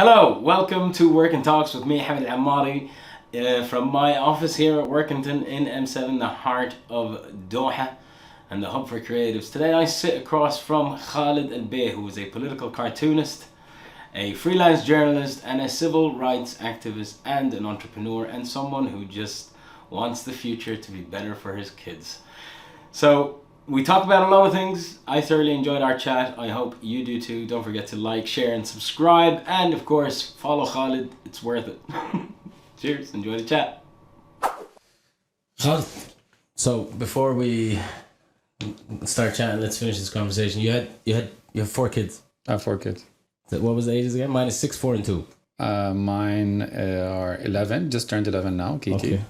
Hello, welcome to WorkinTalks with me, Hamad Al Amari, from my office here at Workington in M7, the heart of Doha and the hub for creatives. Today I sit across from Khalid Albaih, who is a political cartoonist, a freelance journalist, and a civil rights activist, and an entrepreneur, and someone who just wants the future to be better for his kids. So we talk about a lot of things. I thoroughly enjoyed our chat. I hope you do too. Don't forget to like, share, and subscribe. And of course, follow Khalid. It's worth it. Cheers. Enjoy the chat. Khalid, so before we start chatting, let's finish this conversation. You have 4 kids. I have 4 kids. What was the ages again? Mine is 6, 4, and 2. Mine are 11. Just turned 11 now. Kiki.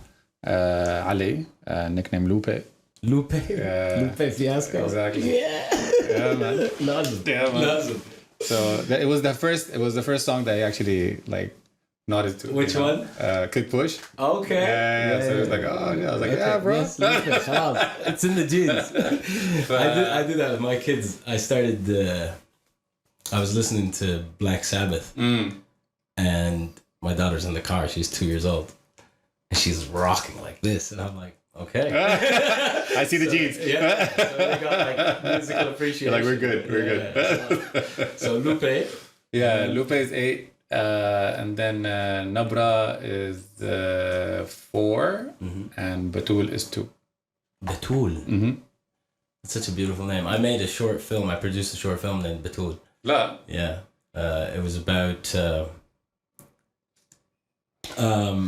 Okay. Ali, nickname Lupe. Lupe Fiasco. Exactly. Yeah, man. Lazim. Yeah, man. Lazim. So it was the first song that I actually nodded to. Which one? Kick Push. Okay. Yeah. So it was like, oh yeah. I was like, yeah, bro. Yes, Lupe, it's in the genes. I did that with my kids. I started. I was listening to Black Sabbath, and my daughter's in the car. She's 2 years old, and she's rocking like this, and I'm like, okay. I see the genes. Yeah. So they got musical appreciation. You're like, we're good. So Lupe. Yeah, Lupe is 8. And then Nabra is 4. And Batul is 2. Batul. It's such a beautiful name. I made a short film. I produced a short film named Batul. La. Yeah. It was about...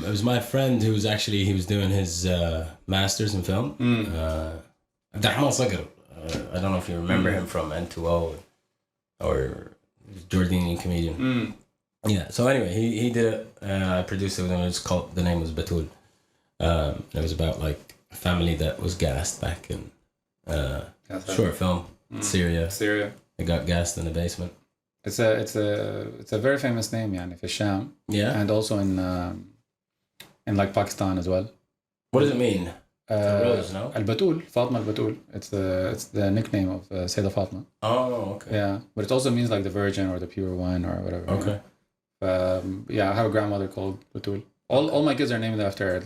it was my friend who was doing his master's in film. Hamad Al I don't know if you remember him from N2O or Jordanian comedian. Yeah. So anyway, he did it. I produced it, and the name was Batul. It was about a family that was gassed back in short film Syria. They got gassed in the basement. It's a very famous name, يعني في الشام. Yeah. And also in Pakistan as well. What does it mean? Rose, no? Al-Batul, Fatma Al-Batul. It's the nickname of Sayyidah Fatma. Oh, okay. Yeah, but it also means the virgin or the pure one or whatever. Okay. Yeah, I have a grandmother called Batul. All my kids are named after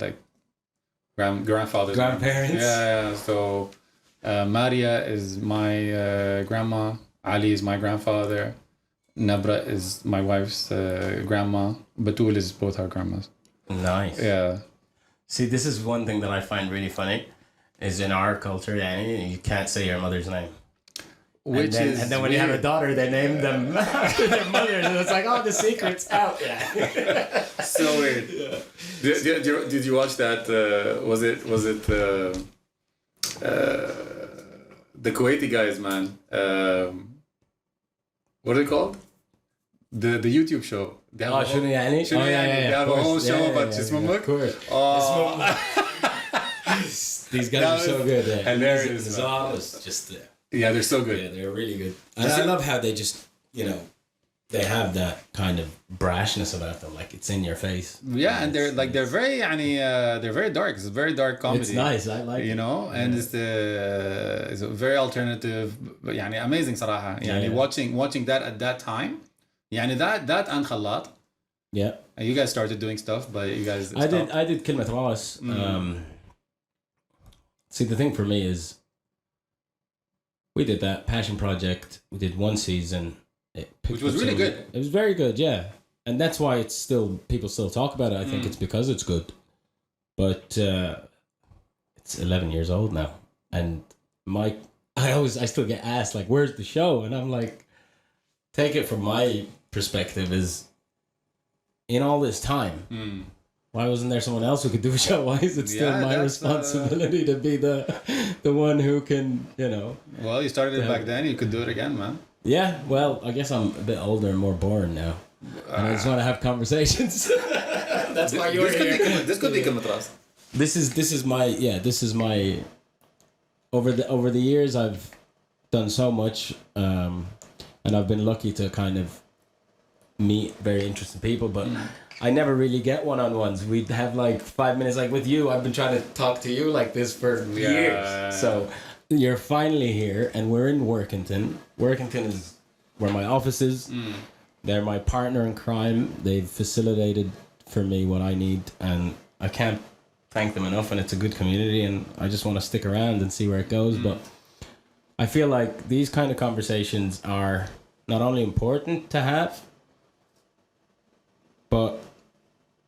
grandfathers. Grandparents. Yeah. So Maria is my grandma. Ali is my grandfather. Nabra is my wife's grandma. Batul is both our grandmas. Nice. Yeah. See, this is one thing that I find really funny, is in our culture, you can't say your mother's name. And then when you have a daughter, they name them after their mother, and it's like, oh, the secret's out. Yeah. So weird. Yeah. Did you watch that? Was it the Kuwaiti guys, man? What are they called? The YouTube show. شنو يعني? They have a whole show about Chismamuk. Of course. These guys are so good. Yeah. Hilarious. It's just Yeah, they're so good. Yeah, they're really good. And I love how they just, they have that kind of brashness about them, like it's in your face. Yeah, and they're very they're very dark. It's a very dark comedy. It's nice. I like it. And it's a very alternative, amazing صراحة. Watching that at that time. that and Khalat. Yeah. And you guys started doing stuff, but you guys I did كلمة راس. See, the thing for me is we did that passion project. We did 1 season. Which was really good. It was very good, yeah. And that's why people still talk about it. I think it's because it's good. But it's 11 years old now. And I still get asked, where's the show? And I'm like, take it from my perspective is, in all this time, why wasn't there someone else who could do a show? Why is it still my responsibility to be the one who can, Well, you started it back then. You could do it again, man. Yeah, well, I guess I'm a bit older and more boring now. And I just want to have conversations. That's why you're here. This could be Kamatras. This is my over the years I've done so much, and I've been lucky to kind of meet very interesting people, but I never really get one-on-ones. We'd have 5 minutes, with you. I've been trying to talk to you like this for years. So you're finally here, and we're in Workington. Workington is where my office is. They're my partner in crime. They've facilitated for me what I need, and I can't thank them enough. And it's a good community, and I just want to stick around and see where it goes. But I feel like these kind of conversations are not only important to have, but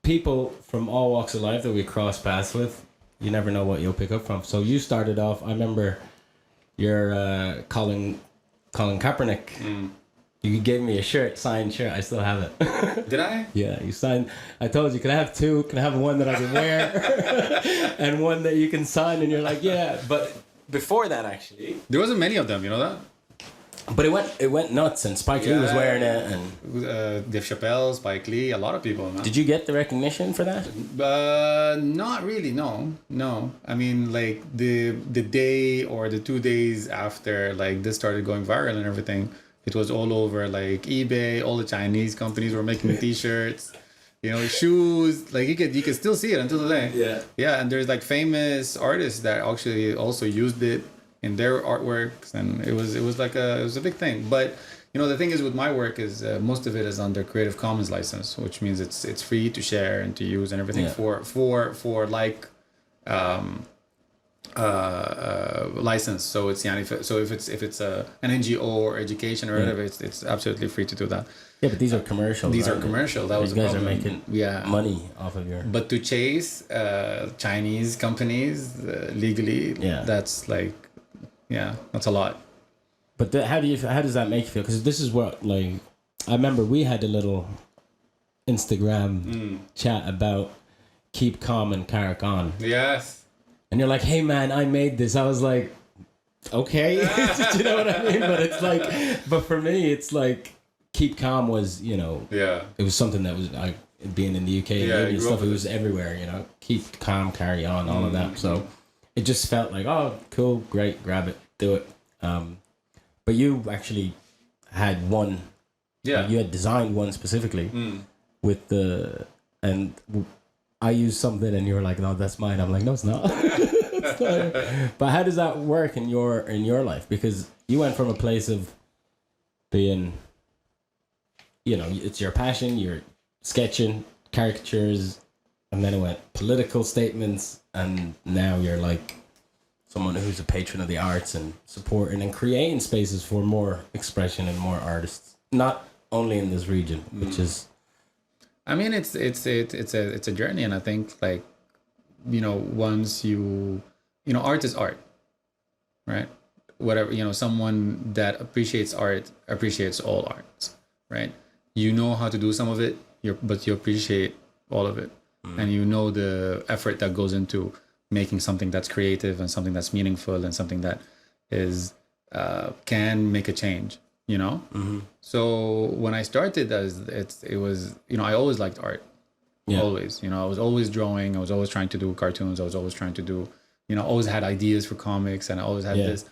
people from all walks of life that we cross paths with, you never know what you'll pick up from. So you started off, I remember your Colin Kaepernick. You gave me a signed shirt. I still have it. Did I? Yeah, you signed. I told you, can I have two? Can I have one that I can wear and one that you can sign? And you're like, yeah. But before that, actually, There wasn't many of them, you know that? but it went nuts, and Spike Lee was wearing it. And Dave Chappelle, Spike Lee, a lot of people. Man. did you get the recognition for that? Not really. No. I mean, like the day or the 2 days after like this started going viral and everything, it was all over like eBay. All the Chinese companies were making T-shirts, you know, shoes. Like you could still see it until today. Yeah. And there's like famous artists that actually also used it in their artworks, and it was a big thing. But you know, the thing is with my work is most of it is under Creative Commons license, which means it's free to share and to use and everything for like license. So it's if it's an NGO or education or whatever, it's absolutely free to do that. Yeah, but these are commercial. These are commercial. That was you the guys problem. are making money off of your. But to chase Chinese companies legally, that's like, that's a lot. But how does that make you feel? Because this is what, like, I remember we had a little Instagram chat about keep calm and carry on. Yes. And you're like, hey man, I made this. I was like, okay. Do you know what I mean? But it's like, but for me, it's like, keep calm was, you know, it was something that was, like, being in the UK and stuff, it was everywhere, you know, keep calm, carry on, all of that. So it just felt like, oh, cool, great, grab it, do it. But you actually had one, you had designed one specifically with and I used something and you were like, no, that's mine. I'm like, no, it's not. It's not. But how does that work in your life? Because you went from a place of being, you know, it's your passion, you're sketching, caricatures, and then it went political statements, and now you're like someone who's a patron of the arts and supporting and creating spaces for more expression and more artists, not only in this region, which is. I mean, it's a journey, and I think, like, you know, once you know, art is art, right? Whatever, you know, someone that appreciates art appreciates all arts, right? You know how to do some of it, but you appreciate all of it, and you know the effort that goes into making something that's creative and something that's meaningful and something that is can make a change. You know, so when I started, it was, you know, I always liked art, always. You know, I was always drawing. I was always trying to do cartoons. I was always trying to do, you know, always had ideas for comics, and I always had this.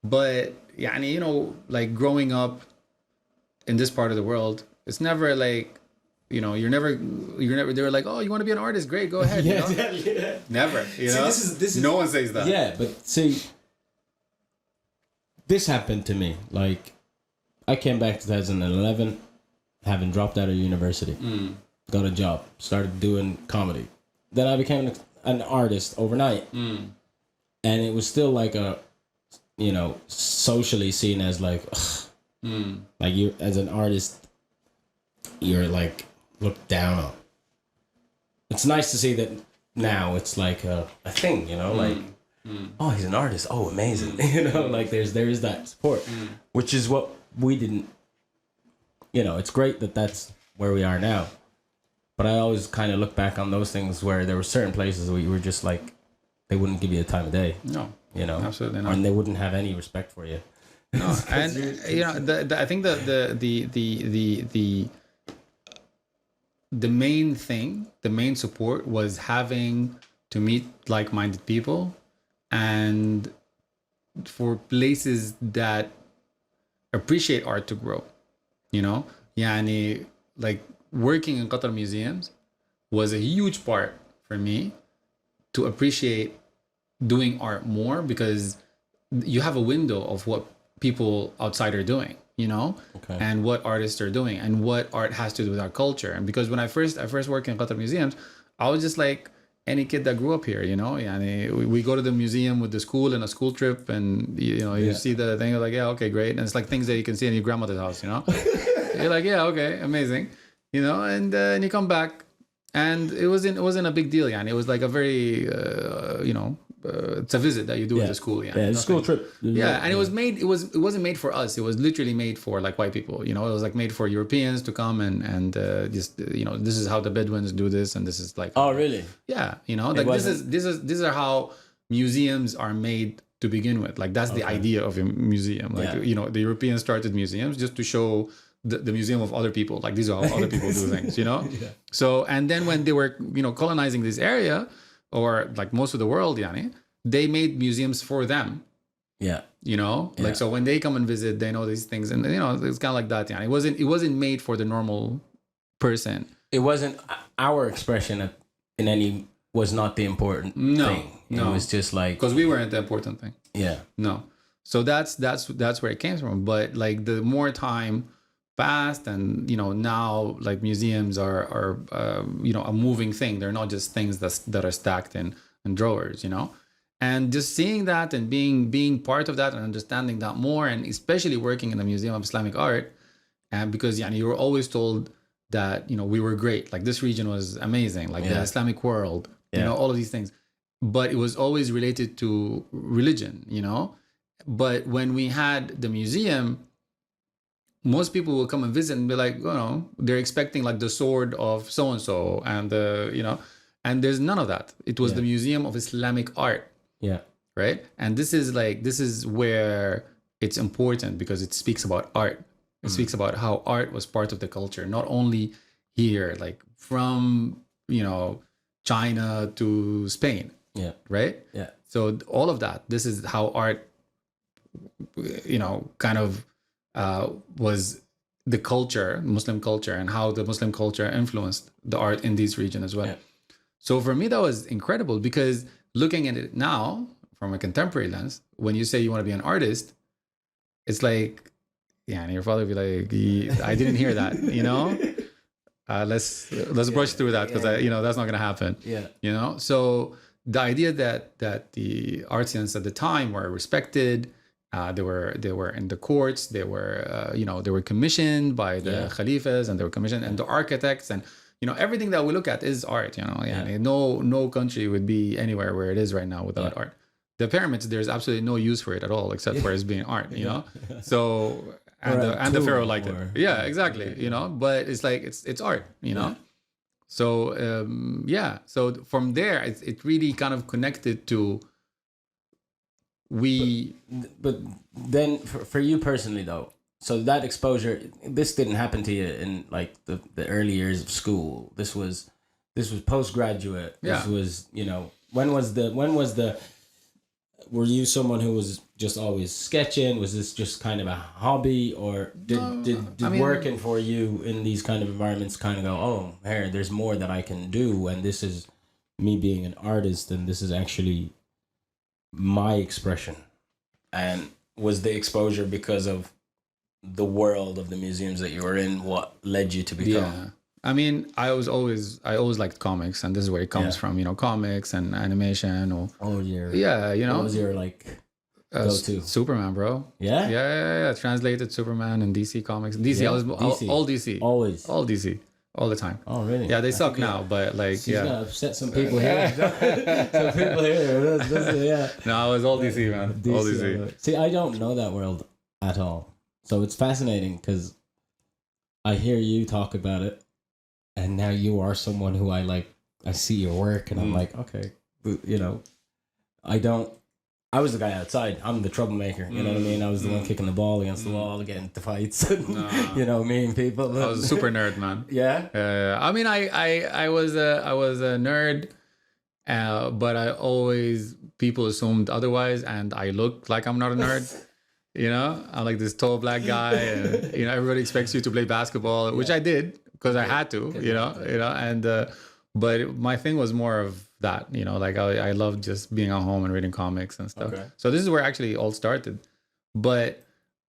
But yeah, and you know, like growing up in this part of the world, it's never like, you know, you're never. They were like, oh, you want to be an artist? Great, go ahead. You know? Never. You know, this is no one says that. Yeah, but see, this happened to me. Like, I came back 2011, having dropped out of university, got a job, started doing comedy. Then I became an artist overnight, and it was still like a, you know, socially seen as like, like you as an artist, you're like looked down on. It's nice to see that now it's like a thing, you know, like, oh, he's an artist, oh, amazing, you know, like there is that support, which is what we didn't, you know, it's great that that's where we are now. But I always kind of look back on those things where there were certain places where you were just like, they wouldn't give you the time of day. No, you know, absolutely not. And they wouldn't have any respect for you. No, and you know, I think the main thing, the main support was having to meet like-minded people, and for places that appreciate art to grow, you know? Yani, like working in Qatar museums was a huge part for me to appreciate doing art more, because you have a window of what people outside are doing. you know, and what artists are doing and what art has to do with our culture. And because when I first worked in Qatar museums, I was just like any kid that grew up here, you know. We go to the museum with the school and a school trip, and you see the thing, you're like, yeah, okay, great. And it's like things that you can see in your grandmother's house, you know. You're like, yeah, okay, amazing, you know. And you come back, and it wasn't a big deal, yeah. And it was like a very it's a visit that you do at the school, it's a school trip. And it wasn't made for us. It was literally made for like white people, you know. It was like made for Europeans to come and just this is how the Bedouins do this, and this is like, oh really? Yeah, you know, like these are how museums are made to begin with. Like that's the idea of a museum. Like the Europeans started museums just to show the museum of other people. Like these are how other people do things, you know. So and then when they were colonizing this area, or like most of the world, yani, they made museums for them. Yeah. You know, like, so when they come and visit, they know these things, and it's kind of like that. Yani. It wasn't made for the normal person. It wasn't our expression was not the important thing. No, it was just like, because we weren't the important thing. Yeah. No. So that's where it came from. But like the more time passed, and now like museums are a moving thing. They're not just things that are stacked in drawers, and just seeing that and being part of that and understanding that more, and especially working in the Museum of Islamic Art, and because you were always told that we were great, like this region was amazing, like the Islamic world, all of these things, but it was always related to religion, but when we had the museum, most people will come and visit and be like, they're expecting like the sword of so-and-so and and there's none of that. It was the Museum of Islamic Art. Yeah. Right. And this is where it's important, because it speaks about art. It speaks about how art was part of the culture, not only here, like from, China to Spain. Yeah. Right. Yeah. So all of that, this is how art, kind of, was the culture, Muslim culture, and how the Muslim culture influenced the art in these regions as well. Yeah. So for me, that was incredible, because looking at it now from a contemporary lens, when you say you want to be an artist, it's like, and your father would be like, I didn't hear that, let's brush through that, because that's not going to happen. Yeah. So the idea that the artisans at the time were respected. They were in the courts. They were they were commissioned by the Khalifas, and they were commissioned, and the architects, and everything that we look at is art. No country would be anywhere where it is right now without art. The pyramids, there's absolutely no use for it at all, except for it being art. So and the pharaoh liked it. Yeah, exactly. But it's like it's art. So So from there, it really kind of connected to. But then for you personally though, so that exposure, this didn't happen to you in like the early years of school. This was postgraduate. This was, when was the were you someone who was just always sketching? Was this just kind of a hobby, or did working for you in these kind of environments kind of go, oh, here, there's more that I can do, and this is me being an artist, and this is actually my expression? And was the exposure because of the world of the museums that you were in what led you to become? Yeah. I mean, I always liked comics, and this is where it comes from, comics and animation, or what was your like go-to? Superman, bro. Yeah. Translated Superman and DC comics. DC, all DC. All DC. All the time. Oh, really? Yeah, they suck now, but like, she's gonna upset some people here. Some people here. No, I was all DC, man. DC, all DC. See, I don't know that world at all, so it's fascinating because I hear you talk about it, and now you are someone who I see your work, and I'm like, okay, I was the guy outside. I'm the troublemaker. You know what I mean? I was the one kicking the ball against the wall, getting into fights. Mean people. I was a super nerd, man. Yeah. I mean, I was a nerd, but people assumed otherwise, and I looked like I'm not a nerd. I'm like this tall black guy, and everybody expects you to play basketball, which I did because I had to. But my thing was more of that, like I loved just being at home and reading comics and stuff. Okay. So this is where actually all started. But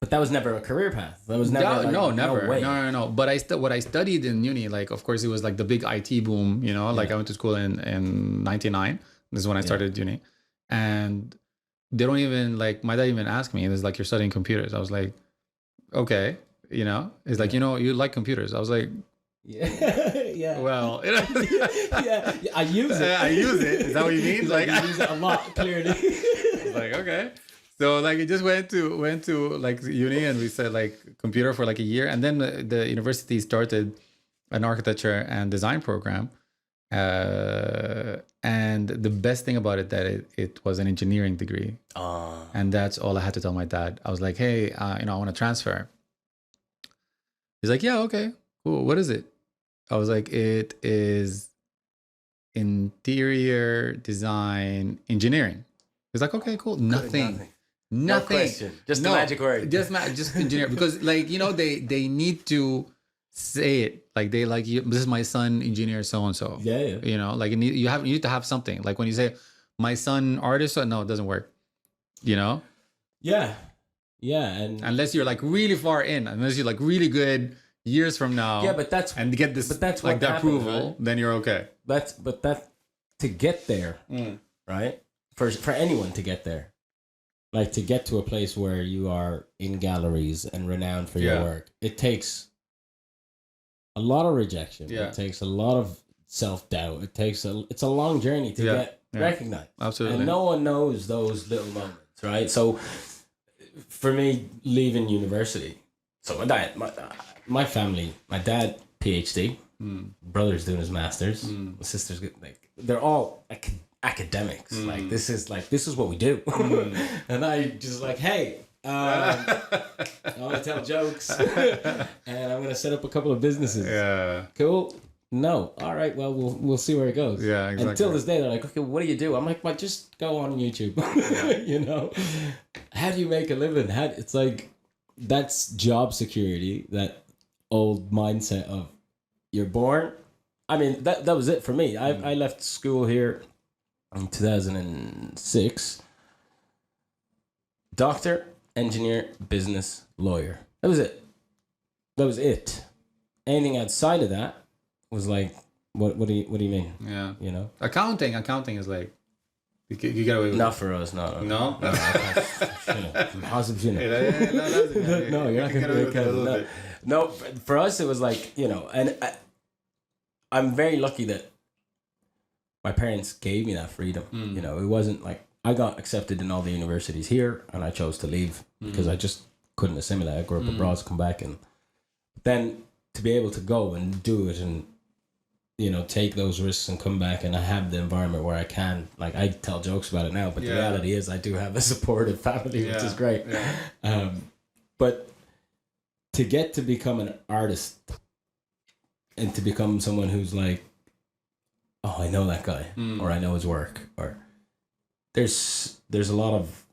But that was never a career path. That was never. No, like, no, never. No way. No. But what I studied in uni, like, of course, it was like the big IT boom. You know, like I went to school in '99. This is when I started uni, and they don't even like. My dad even asked me, "It's like you're studying computers." I was like, "Okay," you know. It's like, you know, you like computers. I was like, Yeah. well, yeah. I use it. I use it. Is that what you mean? Like, I use it a lot, clearly. I was like, okay. So like we just went to like uni, and we said like computer for like a year, and then the university started an architecture and design program, and the best thing about it that it was an engineering degree, and that's all I had to tell my dad. I was like, hey, you know, I want to transfer. He's like, yeah, okay, cool. What is it? I was like, it is interior design engineering. He's like, okay, cool. Nothing. No question. Just the magic word. Just engineer. Because like, you know, they need to say it. Like they like, this is my son, engineer so-and-so. Yeah. You know, like you need to have something. Like when you say my son artist, no, it doesn't work. You know? Yeah. And unless you're like really far in, unless you're like really good years from now. Yeah, but that's and get this, but that's like the happens, approval, right? then you're okay. But that to get there, right? For anyone to get there, like to get to a place where you are in galleries and renowned for your work, it takes a lot of rejection. Yeah. It takes a lot of self-doubt. It's a long journey to get recognized. Absolutely. And no one knows those little moments, right? So for me, leaving university, so my family, my dad, PhD, brother's doing his master's, my sister's like, they're all academics. Like this is what we do. And I just like, hey, I'm gonna tell jokes, and I'm gonna set up a couple of businesses. Yeah. Cool. No. All right. Well, we'll see where it goes. Yeah. Exactly. Until this day, they're like, okay, what do you do? I'm like, well, just go on YouTube. You know, how do you make a living? It's like, that's job security. That old mindset of you're born. I mean, that was it for me. I left school here in 2006. Doctor, engineer, business, lawyer. That was it. Anything outside of that was like, what do you mean? Yeah. You know, Accounting is like, you get away with not for us. No. No. No, you're not gonna be okay. No, for us it was like, you know, and I'm very lucky that my parents gave me that freedom. You know, it wasn't like I got accepted in all the universities here, and I chose to leave because I just couldn't assimilate. I grew up abroad, to come back, and then to be able to go and do it and, you know, take those risks and come back, and I have the environment where I can, like, I tell jokes about it now, but the reality is I do have a supportive family, which is great. Yeah. But to get to become an artist and to become someone who's like, oh, I know that guy, or I know his work, or there's a lot of,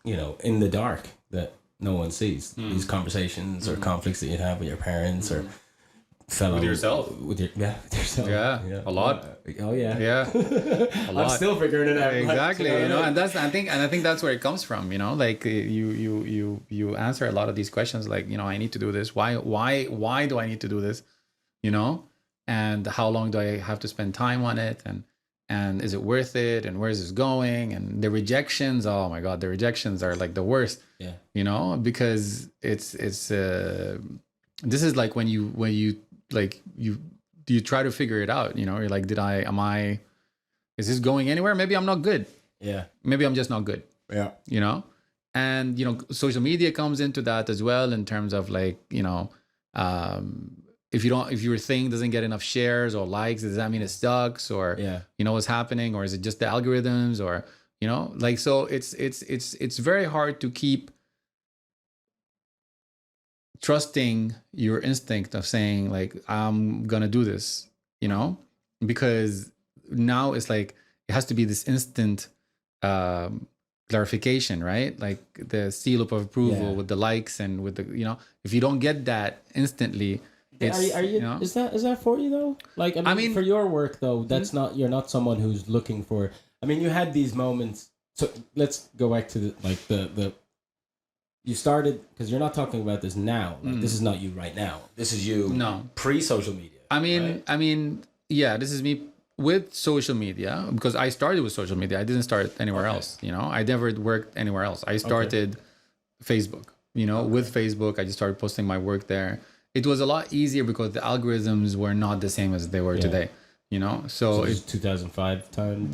you know, in the dark that no one sees. These conversations or conflicts that you have with your parents or fellow with yourself. With yourself. Yeah. A lot. Oh yeah. Yeah. A lot. I'm still figuring it out. Exactly. You know, and I think that's where it comes from, you know, like you answer a lot of these questions, like, you know, I need to do this. Why do I need to do this? You know, and how long do I have to spend time on it? And is it worth it? And where is this going? And the rejections, oh my God, the rejections are like the worst. Yeah. You know, because it's this is like when you like you try to figure it out, you know, you're like, is this going anywhere? Maybe I'm not good. Yeah. Maybe I'm just not good. Yeah. You know? And, you know, social media comes into that as well, in terms of like, you know, if your thing doesn't get enough shares or likes, does that mean it sucks? Or, you know, what's happening? Or is it just the algorithms? Or, you know, like, so it's very hard to keep trusting your instinct of saying like, I'm gonna do this, you know, because now it's like, it has to be this instant clarification, right? Like the seal of approval with the likes and with the, you know, if you don't get that instantly, it's, are you, know? is that for you though? Like, I mean for your work though, that's not, you're not someone who's looking for, I mean, you had these moments. So let's go back to the you started, because you're not talking about this now. Like, this is not you right now. This is you pre-social media. I mean, yeah, this is me with social media, because I started with social media. I didn't start anywhere else. You know, I never worked anywhere else. I started Facebook. You know, with Facebook, I just started posting my work there. It was a lot easier because the algorithms were not the same as they were today. You know, so it's 2005 time.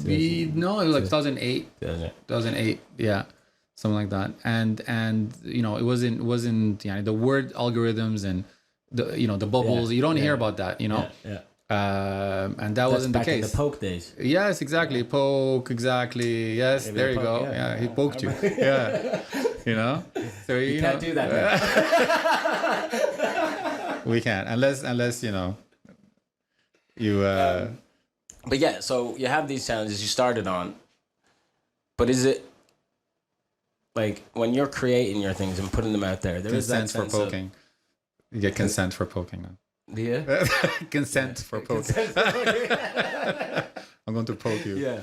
No, it was like 2008. 2008, yeah, something like that. And you know, it wasn't the word algorithms and the bubbles. You don't hear about that. You know. And that wasn't the case. In the poke days. Yes, exactly. Poke, exactly. Yes, maybe there you go. Yeah, he poked you. Yeah, you know. So you can't do that. We can't unless you know. You. But yeah, so you have these challenges you started on. But is it like when you're creating your things and putting them out there? There is that sense for poking. You get consent for poking now. Yeah. Consent for poking. I'm going to poke you. Yeah.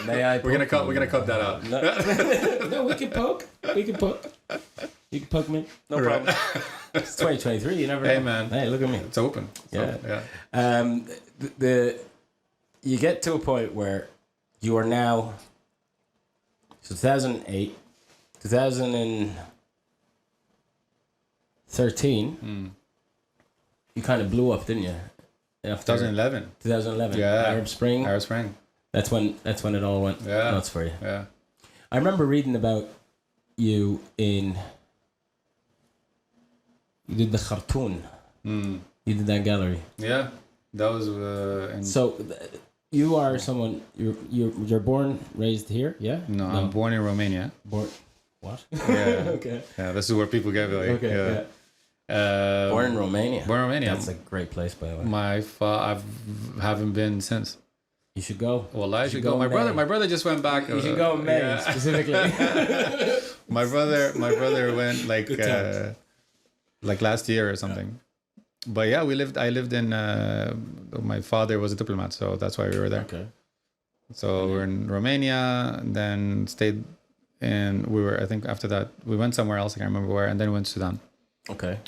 May I? We're gonna cut that out. No, we can poke. We can poke. You can poke me. No problem. It's 2023. You never know. Hey man. Hey, look at me. It's open. Yeah. You get to a point where you are now. So 2008, 2013. You kind of blew up, didn't you? After 2011. 2011. Yeah. Arab Spring. That's when it all went nuts for you. Yeah. I remember reading about you in. You did the cartoon. You did that gallery. Yeah, that was. You are someone. You're born, raised here. Yeah. No, I'm born in Romania. What? Yeah. Okay. Yeah, this is where people get like. Okay. Yeah. Born in Romania. That's a great place, by the way. I haven't been since. You should go. Well, I should go. My brother just went back. You should go in May specifically. my brother went like last year or something. But yeah, I lived in. My father was a diplomat, so that's why we were there. Okay. So we were in Romania, and then stayed, and I think after that we went somewhere else. I can't remember where, and then we went to Sudan. Okay.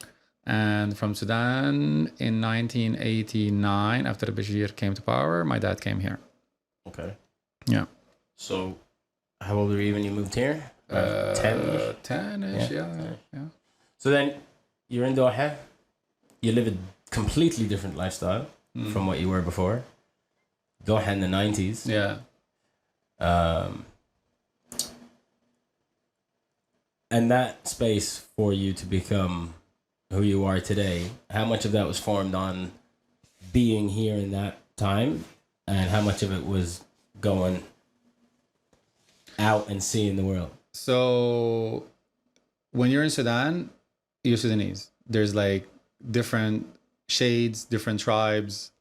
And from Sudan in 1989, after Bashir came to power, my dad came here. Okay. Yeah. So, how old were you when you moved here? 10-ish? 10-ish, yeah. So then, you're in Doha. You live a completely different lifestyle from what you were before. Doha in the 90s. Yeah. And that space for you to become who you are today, how much of that was formed on being here in that time, and how much of it was going out and seeing the world? So when you're in Sudan, you're Sudanese. There's like different shades, different tribes,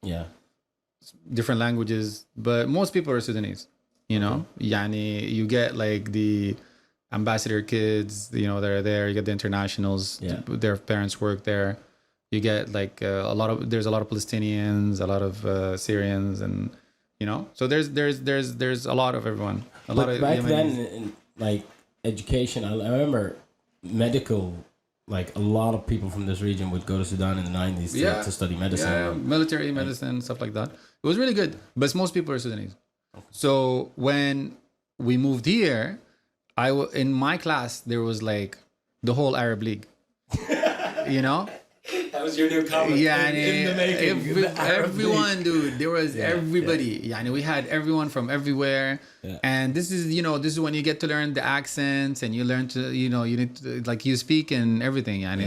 different languages, but most people are Sudanese. You know, yani you get like the ambassador kids, that are there. You get the internationals, their parents work there. You get like there's a lot of Palestinians, a lot of Syrians, and so there's a lot of everyone. But back then, in, like education, I remember medical. Like a lot of people from this region would go to Sudan in the 90s to study medicine. Yeah, military medicine, stuff like that. It was really good, but most people are Sudanese. Okay. So when we moved here, in my class there was like the whole Arab League. That was your new comment. Yeah, in the making. Everyone, dude. There was everybody. Yeah, we had everyone from everywhere. Yeah. And this is when you get to learn the accents, and you learn to you need to, like, you speak and everything. يعني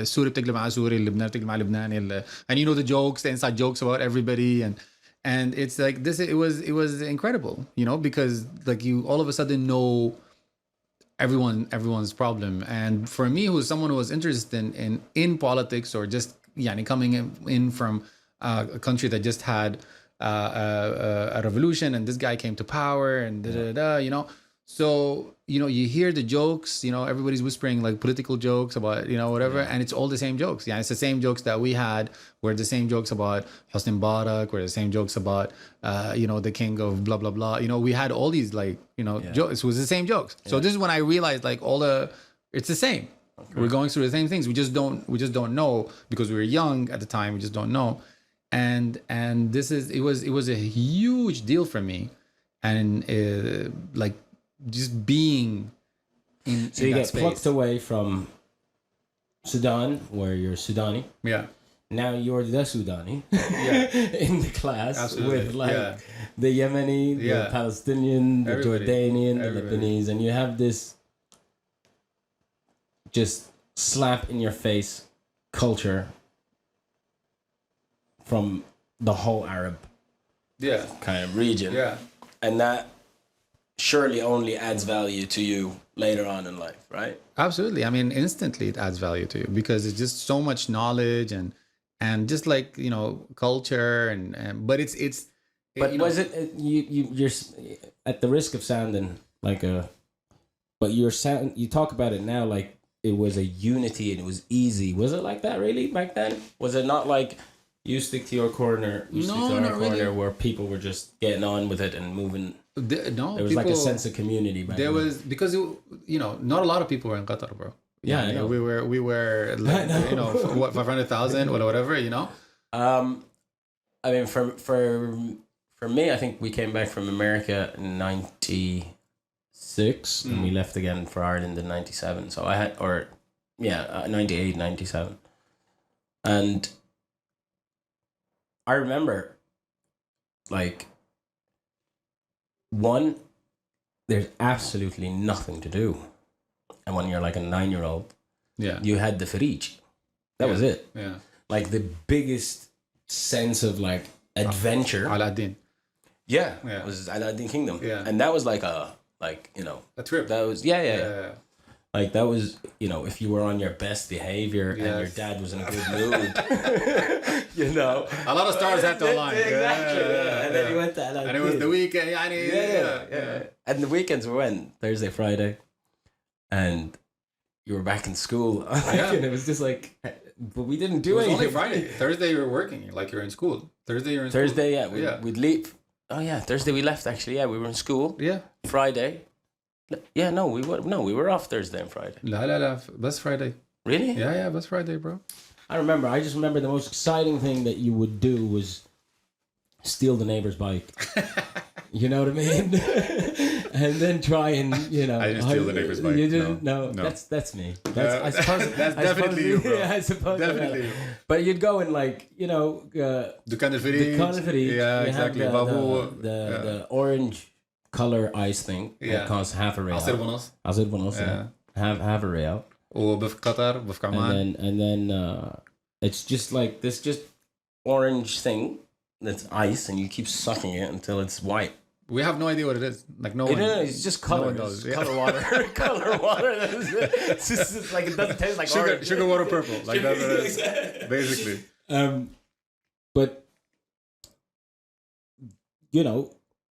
السوري بتقلب مع سوري، اللبناني بتقلب مع لبناني, and you know the jokes, the inside jokes about everybody, and it's like this. It was incredible, because like you all of a sudden know everyone's problem. And for me, who's someone who was interested in politics, or just coming in from a country that just had a revolution, and this guy came to power, and so you hear the jokes, everybody's whispering like political jokes about whatever, and it's all the same jokes. It's the same jokes that we had, were the same jokes about Hosni Mubarak, were the same jokes about the king of blah blah blah. We had all these jokes. It was the same jokes. So this is when I realized like all the It's the same. Okay. We're going through the same things. We just don't know because we were young at the time. We just don't know. And it was a huge deal for me, and like just being in. So you that get space. plucked away from Sudan, where you're Sudani. Yeah. Now you're the Sudani. Yeah. In the class. Absolutely. With like the Yemeni, the Palestinian, the Jordanian, the Lebanese, and you have this just slap in your face culture from the whole Arab kind of region. Yeah. And that surely only adds value to you later on in life, right? Absolutely. I mean, instantly it adds value to you because it's just so much knowledge and just like, you know, culture but it's but was it you're at the risk of sounding like but you talk about it now like it was a unity and it was easy. Was it like that really back then? Was it not like you stick to your corner, corner where people were just getting on with it and moving? There was like a sense of community back then. Was because not a lot of people were in Qatar, bro. Yeah, I know. We were like, you know, what, 500,000 or whatever, you know. I mean, for me, I think we came back from America in '96 and we left again for Ireland in '97. So I had, 98, 97, and I remember, like, there's absolutely nothing to do. And when you're like a 9-year-old, you had the Farij. That was it. Yeah. Like the biggest sense of like adventure. Aladdin. Yeah. Was Aladdin Kingdom. Yeah. And that was like a trip. That was, yeah. Like that was, if you were on your best behavior and your dad was in a good mood, A lot of stars had to align. Exactly. And then you went to Aladdin. And it was the weekend. And the weekends were when? Thursday, Friday. And you were back in school. And it was just like, but we didn't do anything. It was only Friday. Thursday you were working, like you're in school. Thursday you're in school. Thursday, we'd leave. Oh yeah, Thursday we left actually. Yeah, we were in school. Yeah. Friday. Yeah, we were off Thursday and Friday. La, best Friday. Really? Yeah, best Friday, bro. I just remember the most exciting thing that you would do was steal the neighbor's bike. You know what I mean? And then try and, I didn't steal the neighbor's bike. You didn't? No. That's me. I suppose that's definitely you, bro. Yeah, I suppose. Definitely you. But you'd go and like, Dukan al Farij. Yeah, exactly. The orange color ice thing that costs half a real. عصير ونص. Yeah. Half a real. وبف قطر بف عمان. And then it's just like this just orange thing that's ice and you keep sucking it until it's white. We have no idea what it is. Like no one. It's just color. No one knows. Color water. Color water. It's just like it doesn't taste like orange. Sugar water purple. Like that's what it is. Basically. But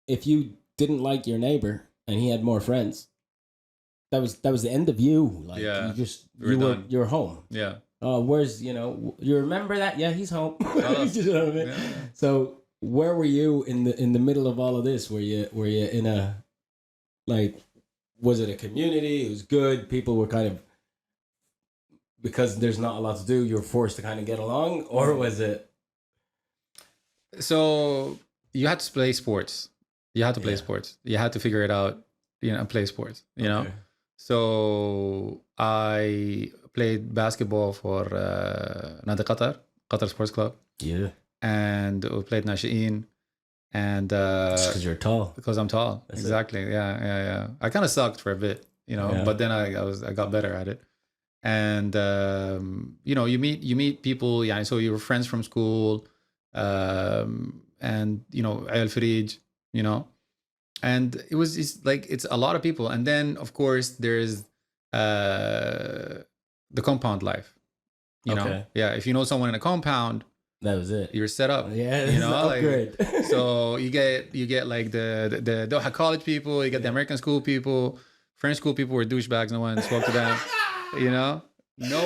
if you didn't like your neighbor and he had more friends, that was the end of you. Like you were home. Yeah. Where's you remember that? Yeah, he's home. You know what I mean? Yeah. So where were you in the middle of all of this? Were you in a like? Was it a community? It was good. People were kind of, because there's not a lot to do, you were forced to kind of get along, or was it? So you had to play sports. You had to play sports. You had to figure it out. Play sports. Okay. So I played basketball for Nadi Qatar Sports Club. Yeah. And we played Nashi'in. And just because you're tall. Because I'm tall. That's exactly. It. Yeah. I kind of sucked for a bit, but then I got better at it. And you meet people. Yeah. So you were friends from school, and Al Farij, and it's a lot of people. And then of course there's the compound life. If you know someone in a compound, that was it. You're set up. Yeah, upgrade. So you get like the Doha college people, you get the American school people, French school people were douchebags. No one spoke to them. No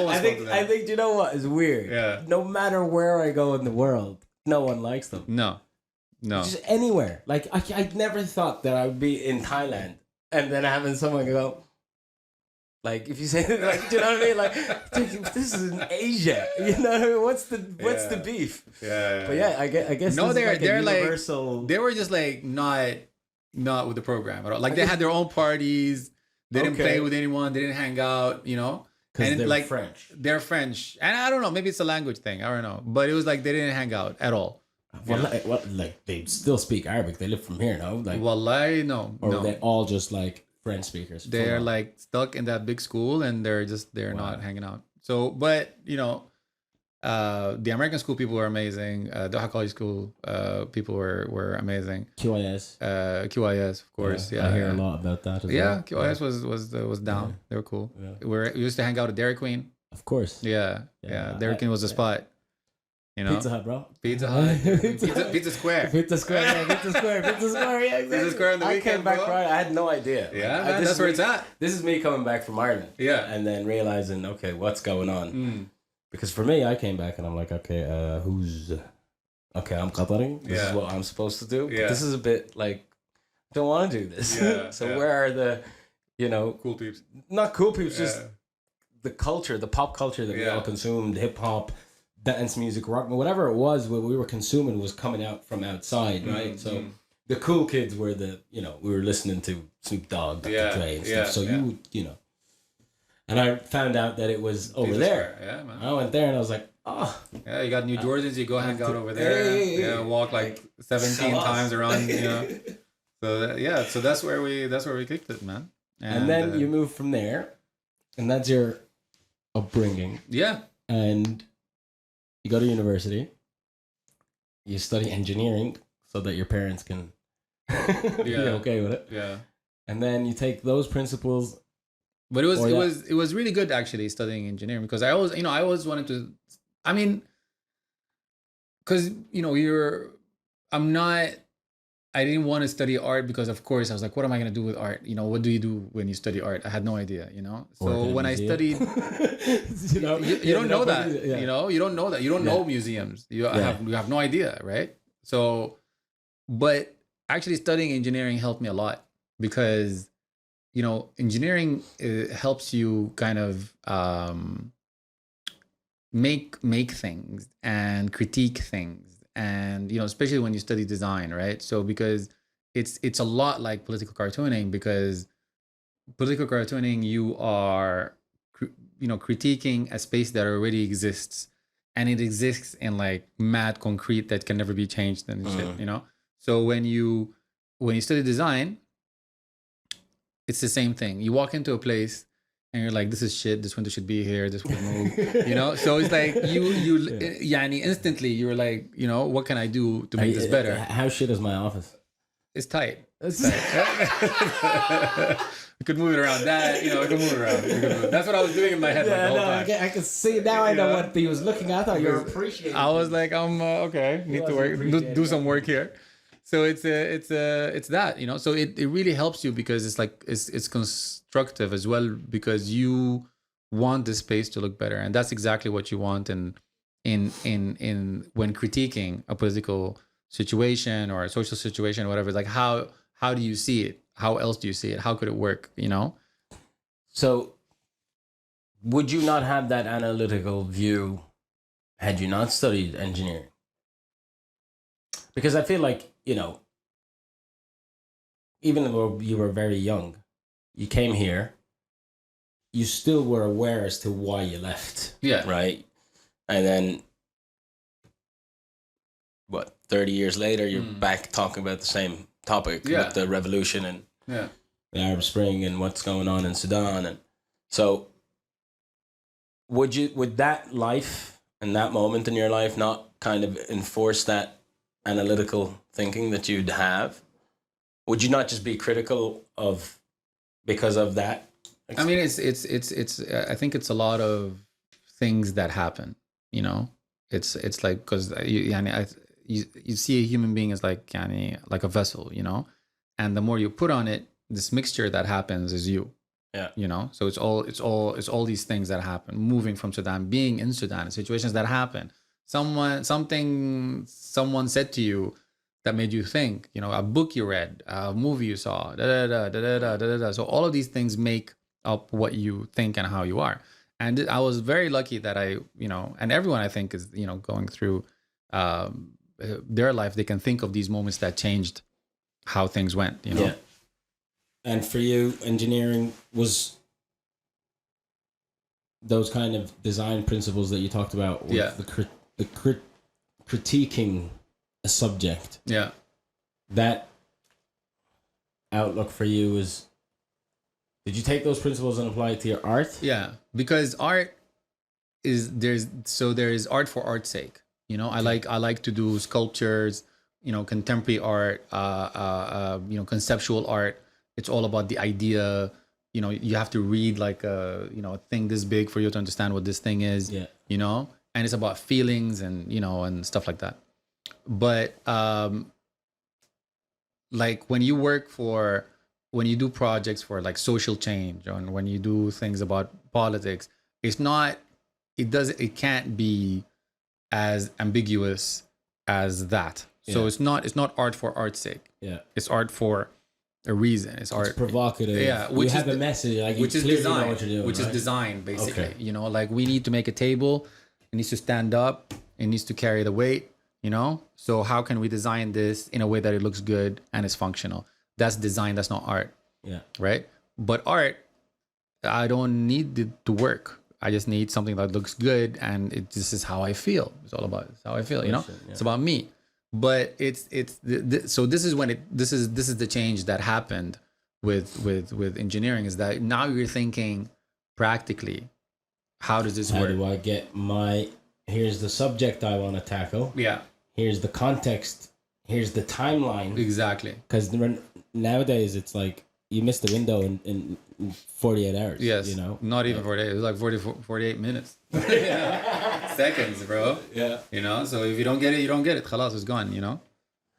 one spoke to them. I think you know what is weird. Yeah. No matter where I go in the world, no one likes them. No. Just anywhere. Like I never thought that I would be in Thailand and then having someone go, Like if you say like, do you know what I mean? Like, dude, this is in Asia. You know what I mean? What's the beef? Yeah. But yeah, I guess No, this is they're like a universal. like, they were just like not with the program at all. Like they had their own parties. They didn't play with anyone. They didn't hang out. You know. Because they're like French. They're French, and I don't know. Maybe it's a language thing. I don't know. But it was like they didn't hang out at all. Well, like they still speak Arabic. They live from here, no? Like, Wallahi, no. or they all just like French speakers. They're like stuck in that big school, and they're not hanging out. So, but you know, the American school people were amazing. Doha College School people were amazing. QIS, of course. Yeah, I hear a lot about that as well. QIS was down. They were cool. Yeah. We used to hang out at Dairy Queen. Of course. Yeah. Dairy Queen was a spot. You know, Pizza Hut, bro. Pizza Hut. Pizza Square. Pizza Square. Yeah, Pizza Square. Yeah, exactly. Pizza Square on the weekend. I came back right. I had no idea. Yeah, man, that's where it's at. This is me coming back from Ireland. Yeah, and then realizing, okay, what's going on? Because for me, I came back and I'm like, okay, I'm Qatari. This is what I'm supposed to do. Yeah. This is a bit like, I don't want to do this. Yeah, so where are the, cool peeps? Not cool peeps, just the culture, the pop culture that we all consumed, hip hop, dance music, rock, whatever it was, what we were consuming was coming out from outside, right? So the cool kids were we were listening to Snoop Dogg, Dr. Dre and stuff. So you know. And I found out that it was over there. Yeah, man. I went there and I was like, oh. Yeah, you got New Jordans, you go hang out over there. Yeah, walk like 17 times around, So so that's where we kicked it, man. And then you move from there, and that's your upbringing. Yeah. And you go to university. You study engineering so that your parents can be okay with it. Yeah. And then you take those principles. But it was really good actually studying engineering, because I always wanted to. I mean, because I didn't want to study art because, of course, I was like, what am I going to do with art? What do you do when you study art? I had no idea, So when I studied, you don't know that, you don't know that. You don't know museums. You have no idea, right? So, but actually studying engineering helped me a lot, because, engineering helps you kind of make things and critique things. And especially when you study design, right? So because it's a lot like political cartooning, because political cartooning, you are critiquing a space that already exists, and it exists in like mad concrete that can never be changed and shit. So when you study design, it's the same thing. You walk into a place and you're like, this is shit, this window should be here, this would move, So it's like instantly you're like, what can I do to make this better? How shit is my office? It's tight. We could move it around that, we could move it around. That's what I was doing in my head the whole time. I can see now. I know what he was looking at. I thought you were appreciating. I was like, okay, need to work, do some work here. So it's that, So it really helps you, because it's like it's constructive as well, because you want the space to look better, and that's exactly what you want in when critiquing a political situation or a social situation or whatever. It's like how do you see it? How else do you see it? How could it work? So would you not have that analytical view had you not studied engineering? Because I feel like, even though you were very young, you came here, you still were aware as to why you left. Yeah. Right? And then, 30 years later, you're back talking about the same topic with the revolution and the Arab Spring and what's going on in Sudan. And so would that life and that moment in your life not kind of enforce that analytical thinking that you'd have? Would you not just be critical of because of that? I mean, it's I think it's a lot of things that happen, It's like, because you see a human being as like a vessel, and the more you put on it, this mixture that happens is you. Yeah. So it's all these things that happen, moving from Sudan, being in Sudan, situations that happen. Something someone said to you that made you think, a book you read, a movie you saw, So all of these things make up what you think and how you are. And I was very lucky that I, and everyone I think is, going through their life, they can think of these moments that changed how things went, Yeah. And for you, engineering was those kind of design principles that you talked about with the critiquing a subject. Yeah. That outlook for you is, did you take those principles and apply it to your art? Yeah, because art is there is art for art's sake. I like to do sculptures, contemporary art, conceptual art. It's all about the idea. You have to read like a thing this big for you to understand what this thing is. Yeah. And it's about feelings and and stuff like that. But like when you do projects for like social change, or when you do things about politics, it can't be as ambiguous as that. Yeah. So it's not art for art's sake. Yeah. It's art for a reason. It's art. It's provocative. Yeah. Which have a message. Like which is design. Which is design, basically. Okay. Like we need to make a table. It needs to stand up. It needs to carry the weight. So how can we design this in a way that it looks good and is functional? That's design. That's not art. Yeah. Right. But art, I don't need it to work. I just need something that looks good, and this is how I feel. It's all about how I feel. Yeah. It's about me. But so this is the change that happened with engineering, is that now you're thinking practically, how does this work? How do I get here's the subject I want to tackle. Yeah. Here's the context. Here's the timeline. Exactly. Because nowadays it's like you missed the window in 48 hours. Yes. Not even 48. It was like 48 minutes. Seconds, bro. Yeah. So if you don't get it, you don't get it. Khalas, it's gone,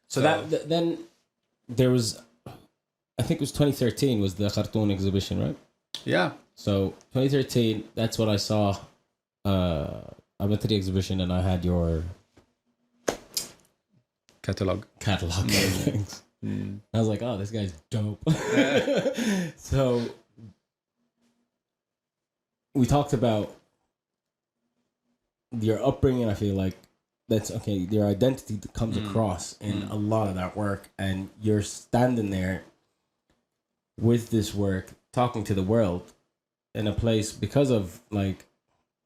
So that then there was, I think it was 2013 was the cartoon exhibition, right? Yeah. So 2013, that's what I saw. I went to the exhibition and I had your catalog. Things. I was like, oh, this guy's dope. So we talked about your upbringing. I feel like that's okay. Your identity comes across in a lot of that work, and you're standing there with this work, talking to the world in a place because of like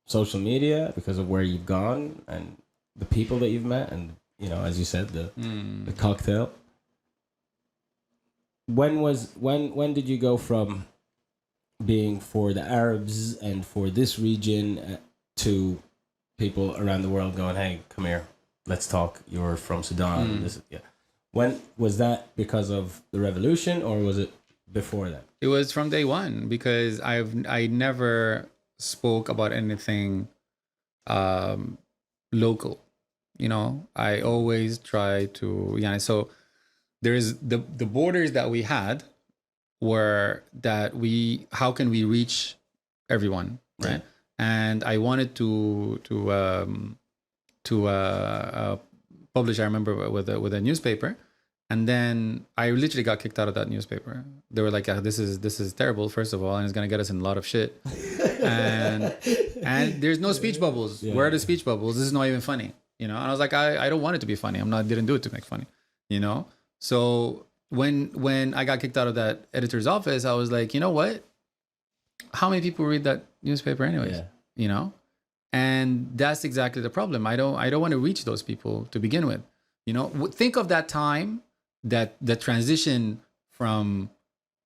social media, because of where you've gone and the people that you've met, and as you said, the cocktail. When did you go from being for the Arabs and for this region to people around the world going, hey, come here, let's talk, you're from Sudan? When was that? Because of the revolution, or was it before that? It was from day one, because I never spoke about anything local. I always try to so there's the borders that we had were that how can we reach everyone, right? Yeah. And I wanted to publish, I remember, with a newspaper, and then I literally got kicked out of that newspaper. They were like, this is terrible, first of all, and it's gonna get us in a lot of shit. and there's no speech bubbles. Yeah. Where are the speech bubbles? This is not even funny. And I was like, I don't want it to be funny. Didn't do it to make funny. So when I got kicked out of that editor's office, I was like, you know what? How many people read that newspaper anyways? Yeah. And that's exactly the problem. I don't want to reach those people to begin with. Think of that time, that the transition from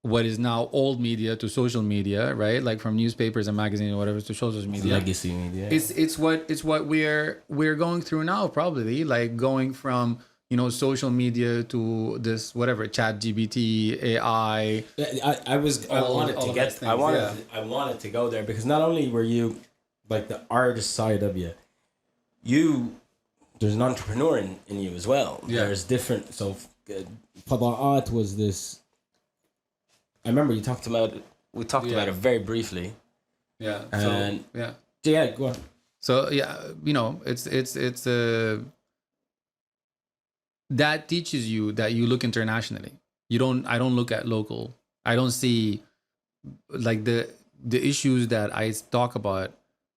what is now old media to social media, right? Like from newspapers and magazines or whatever to social media. Legacy media. It's what we're going through now, probably, like going from social media to this whatever ChatGPT, AI. I wanted to go there, because not only were you like the artist side of you, there's an entrepreneur in you as well. Yeah. There's different. So Fada'at was this. I remember we talked about it very briefly. Yeah. And go on. So it's that teaches you that you look internationally. I don't look at local. I don't see like the issues that I talk about,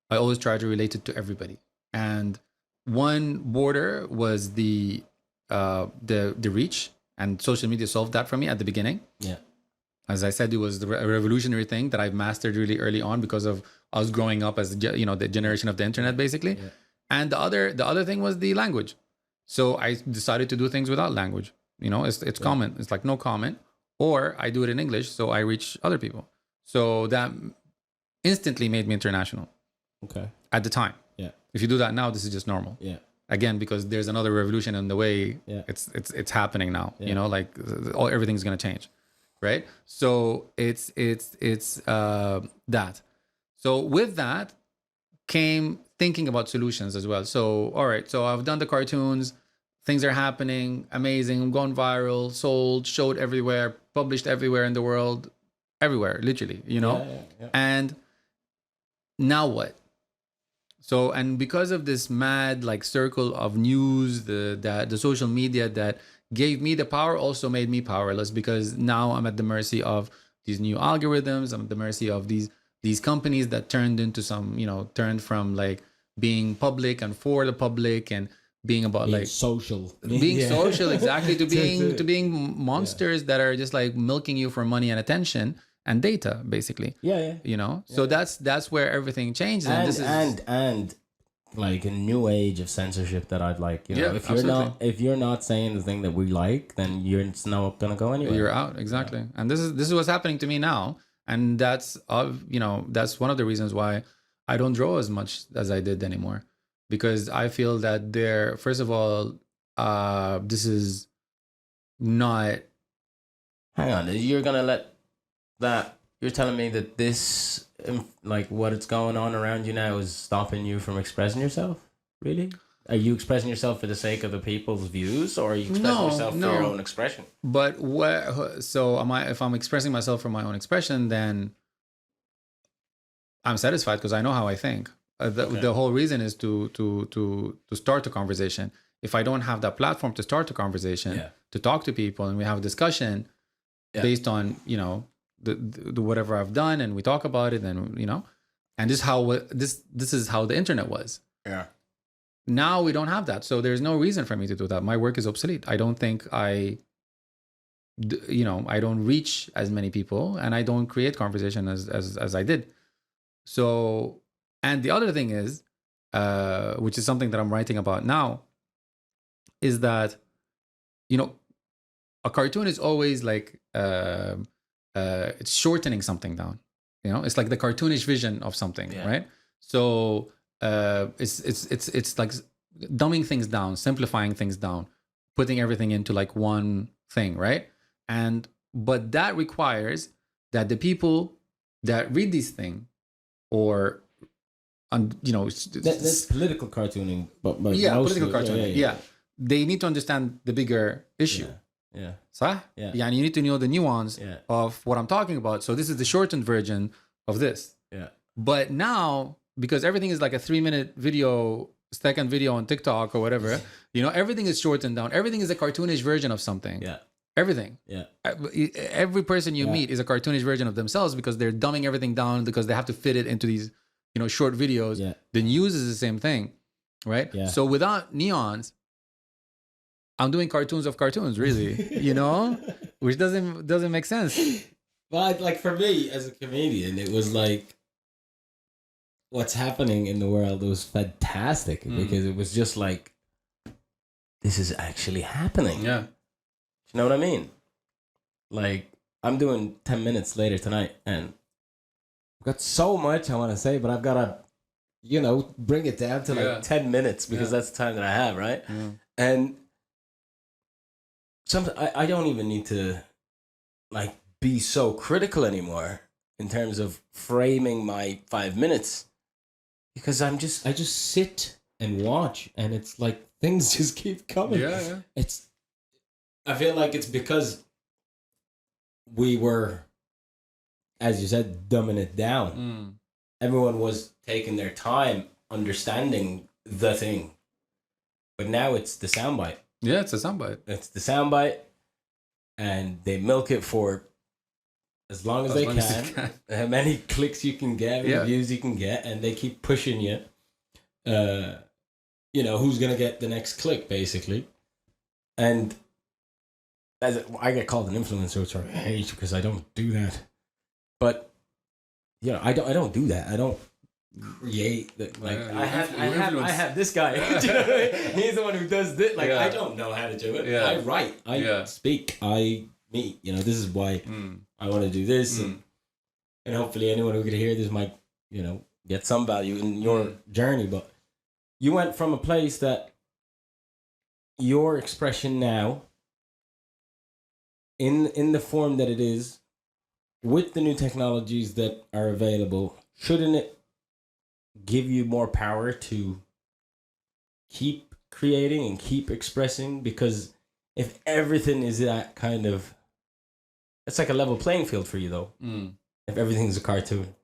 I always try to relate it to everybody. And one border was the reach, and social media solved that for me at the beginning. Yeah. As I said, it was a revolutionary thing that I've mastered really early on because of us growing up as the generation of the internet, basically. Yeah. And the other thing was the language. So I decided to do things without language. It's comment. It's like no comment, or I do it in English, so I reach other people. So that instantly made me international. Okay. At the time. Yeah. If you do that now, this is just normal. Yeah. Again, because there's another revolution in the way Yeah. it's happening now. Yeah. Like everything's gonna change, right? So it's that. So with that came thinking about solutions as well. So all right, so I've done the cartoons, things are happening, amazing, I'm going viral, sold, showed everywhere, published everywhere in the world, everywhere, literally, Yeah. And now what? So, and because of this mad like circle of news, the social media that gave me the power also made me powerless, because now I'm at the mercy of these new algorithms. I'm at the mercy of these companies that turned from like being public and for the public and being about Being like social. being Yeah. social, exactly, to being monsters that are just like milking you for money and attention and data, basically. Yeah. So that's where everything changes, and this is and like a new age of censorship that I'd like. Yeah, if you're not saying the thing that we like, then it's not gonna go anywhere. you're out, exactly. And this is what's happening to me now, and that's that's one of the reasons why I don't draw as much as I did anymore, because I feel that first of all, this is not. Hang on, you're gonna let that? You're telling me that this, like what it's going on around you now, is stopping you from expressing yourself? Really? Are you expressing yourself for the sake of the people's views, or are you expressing yourself for your own expression? But so if I'm expressing myself for my own expression, then I'm satisfied because I know how I think. The whole reason is to start a conversation. If I don't have that platform to start a conversation, to talk to people, and we have a discussion based on the whatever I've done, and we talk about it, and and this is how the internet was. Yeah. Now we don't have that, so there's no reason for me to do that. My work is obsolete. I don't think I don't reach as many people, and I don't create conversation as I did. So, and the other thing is, which is something that I'm writing about now, is that a cartoon is always like it's shortening something down. It's like the cartoonish vision of something, right? So it's like dumbing things down, simplifying things down, putting everything into like one thing, right? But that requires that the people that read these things, or that's political cartooning, but political cartooning, they need to understand the bigger issue. صح؟ يعني you need to know the nuance of what I'm talking about. So this is the shortened version of this. But now, because everything is like a 3-minute video, second video on TikTok or whatever, everything is shortened down. Everything is a cartoonish version of something. Everything. Every person you meet is a cartoonish version of themselves, because they're dumbing everything down because they have to fit it into these, short videos. The news is the same thing, right? So without neons, I'm doing cartoons of cartoons, really, which doesn't make sense. But like for me as a comedian, it was like what's happening in the world was fantastic, because it was just like, this is actually happening. Yeah. You know what I mean? Like, I'm doing 10 minutes later tonight, and I've got so much I want to say, but I've got to, bring it down to like 10 minutes, because that's the time that I have, right? And I don't even need to like be so critical anymore in terms of framing my 5 minutes, because I just sit and watch, and it's like things just keep coming. I feel like it's because we were, as you said, dumbing it down. Everyone was taking their time understanding the thing, but now it's the soundbite. Yeah, it's a soundbite. It's the soundbite, and they milk it for as long as they can, how many clicks you can get, views you can get, and they keep pushing you. Who's gonna get the next click, basically. And I get called an influencer, which I hate because I don't do that. But I don't do that. I don't create the, like I have this guy. Do you know what I mean? He's the one who does this. Like I don't know how to do it. I write, I speak, I meet. This is why I want to do this, and hopefully anyone who could hear this might get some value in your journey. But you went from a place that your expression now, in the form that it is, with the new technologies that are available, shouldn't it give you more power to keep creating and keep expressing? Because if everything is that kind of, it's like a level playing field for you, though. If everything's a cartoon,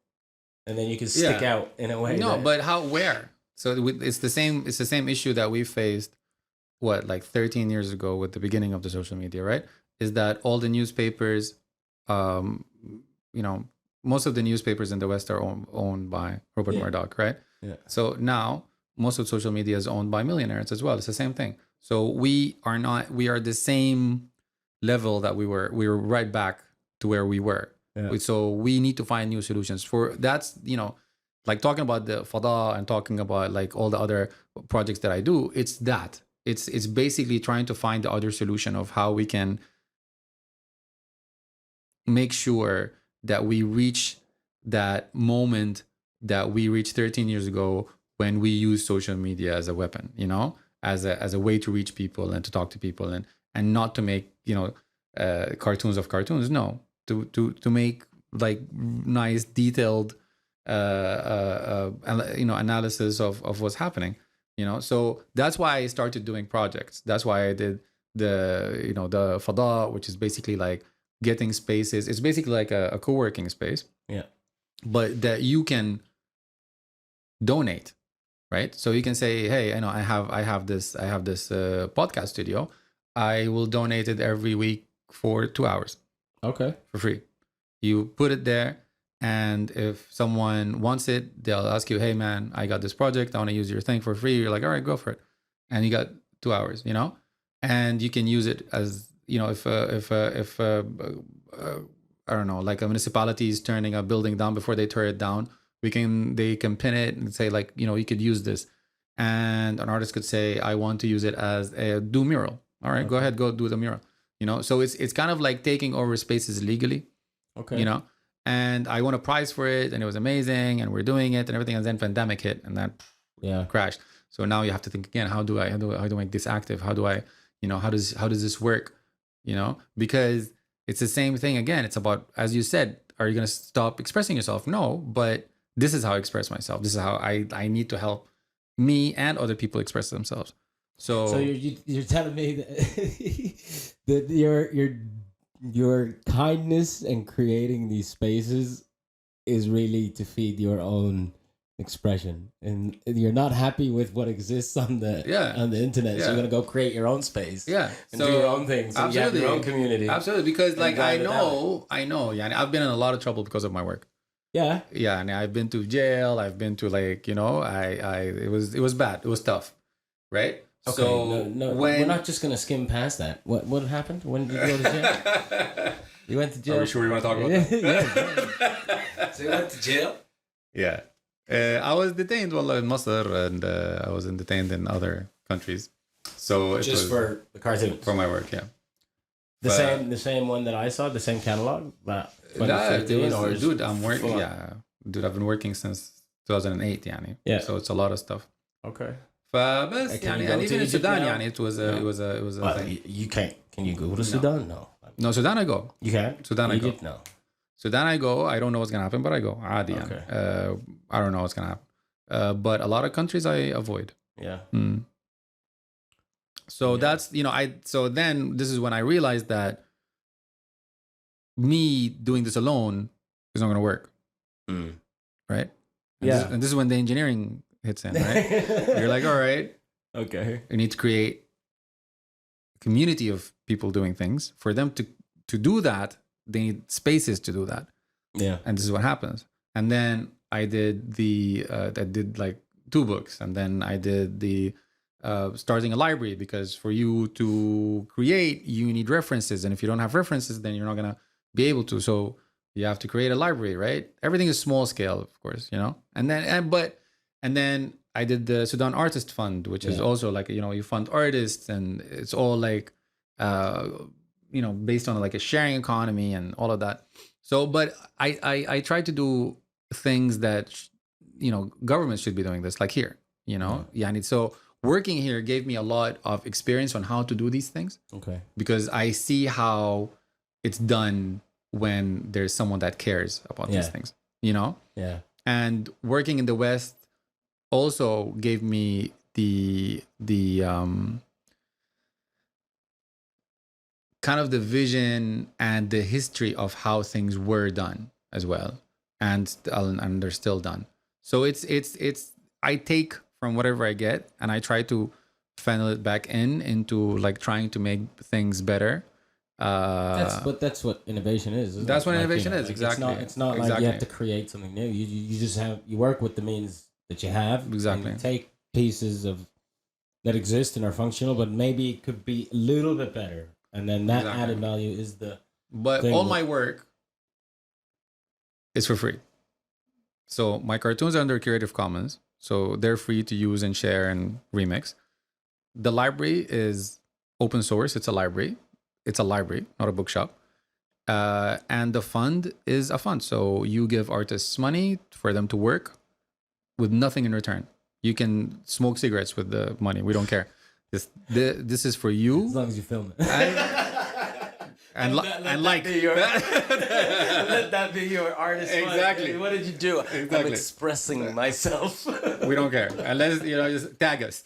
and then you can stick out in a way. No, but where? So it's the same issue that we faced, like 13 years ago with the beginning of the social media, right? Is that all the newspapers, most of the newspapers in the West are owned by Rupert Murdoch, right? Yeah. So now most of social media is owned by millionaires as well. It's the same thing. So we are the same level that we were. We were right back to where we were. Yeah. So we need to find new solutions for that's, like talking about the Fada and talking about like all the other projects that I do. It's that. It's basically trying to find the other solution of how we can make sure that we reach that moment that we reached 13 years ago when we used social media as a weapon, as a way to reach people and to talk to people and not to make, cartoons of cartoons. No, to make like nice detailed, analysis of what's happening, So that's why I started doing projects. That's why I did the Fada, which is basically like getting spaces. It's basically like a co-working space. Yeah. But that you can donate, right? So you can say, hey, I have this podcast studio. I will donate it every week for 2 hours. Okay. For free. You put it there, and if someone wants it, they'll ask you, hey man, I got this project. I want to use your thing for free. You're like, all right, go for it. And you got 2 hours, and you can use it as, if I don't know, like a municipality is turning a building down, before they tear it down, they can pin it and say like, you could use this. And an artist could say, I want to use it as a do mural. All right, go ahead, go do the mural. So it's kind of like taking over spaces legally. Okay. And I won a prize for it, and it was amazing, and we're doing it and everything. And then pandemic hit, and that crashed. So now you have to think again, how do I make this active? How do I, how does this work? Because it's the same thing again. It's about, as you said, are you going to stop expressing yourself? No, but this is how I express myself. This is how I need to help me and other people express themselves. So you're telling me that, that your kindness and creating these spaces is really to feed your own expression, and you're not happy with what exists on the internet, so you're gonna go create your own space, and do your own things, and you have your own community. Absolutely, because like I know, I've been in a lot of trouble because of my work. And I've been to jail. I've been to like, it was bad. It was tough, right? Okay, so we're not just gonna skim past that. What happened? When did you go to jail? You went to jail. Are we sure we want to talk about that? So you went to jail? Yeah. I was detained in Masr, and I was detained in other countries. So just for the cartoons? For my work, yeah. The same one that I saw, the same catalog? Dude, I'm working, Dude, I've been working since 2008, yani. Yeah. So it's a lot of stuff. Okay. فبس يعني and even in Sudan يعني it was a thing. You can't. Can you go to Sudan? No, Sudan I go. You can? Sudan I go. No. Sudan I go. I don't know what's gonna happen, but I go. عادي يعني. I don't know what's gonna happen. But a lot of countries I avoid. Yeah. So that's, so then this is when I realized that me doing this alone is not gonna work. Right? And this is when the engineering hits in, right? You're like, all right, okay, we need to create a community of people doing things. For them to do that, they need spaces to do that. Yeah. And this is what happens. And then I did like 2 books, and then I did the starting a library, because for you to create, you need references, and if you don't have references, then you're not gonna be able to. So you have to create a library, right? Everything is small scale, of course, And then I did the Sudan Artist Fund, which is also like, you fund artists, and it's all like based on like a sharing economy and all of that. So, but I try to do things that governments should be doing this, like here, and so working here gave me a lot of experience on how to do these things. Okay. Because I see how it's done when there's someone that cares about these things, Yeah. And working in the West also gave me the kind of the vision and the history of how things were done as well, and they're still done. So it's I take from whatever I get, and I try to funnel it back into like trying to make things better. That's what innovation is. That's what innovation is. Exactly. It's not like you have to create something new. You just you work with the means that you have. Exactly. And you take pieces that exist and are functional, but maybe it could be a little bit better. And then that added value is the. But all my work is for free. So my cartoons are under Creative Commons, so they're free to use and share and remix. The library is open source. It's a library. It's a library, not a bookshop. And the fund is a fund. So you give artists money for them to work with nothing in return. You can smoke cigarettes with the money. We don't care. This is for you. As long as you film it. And like let that be your artist. Exactly. Fund. What did you do? Exactly. I'm expressing myself. We don't care unless just tag us.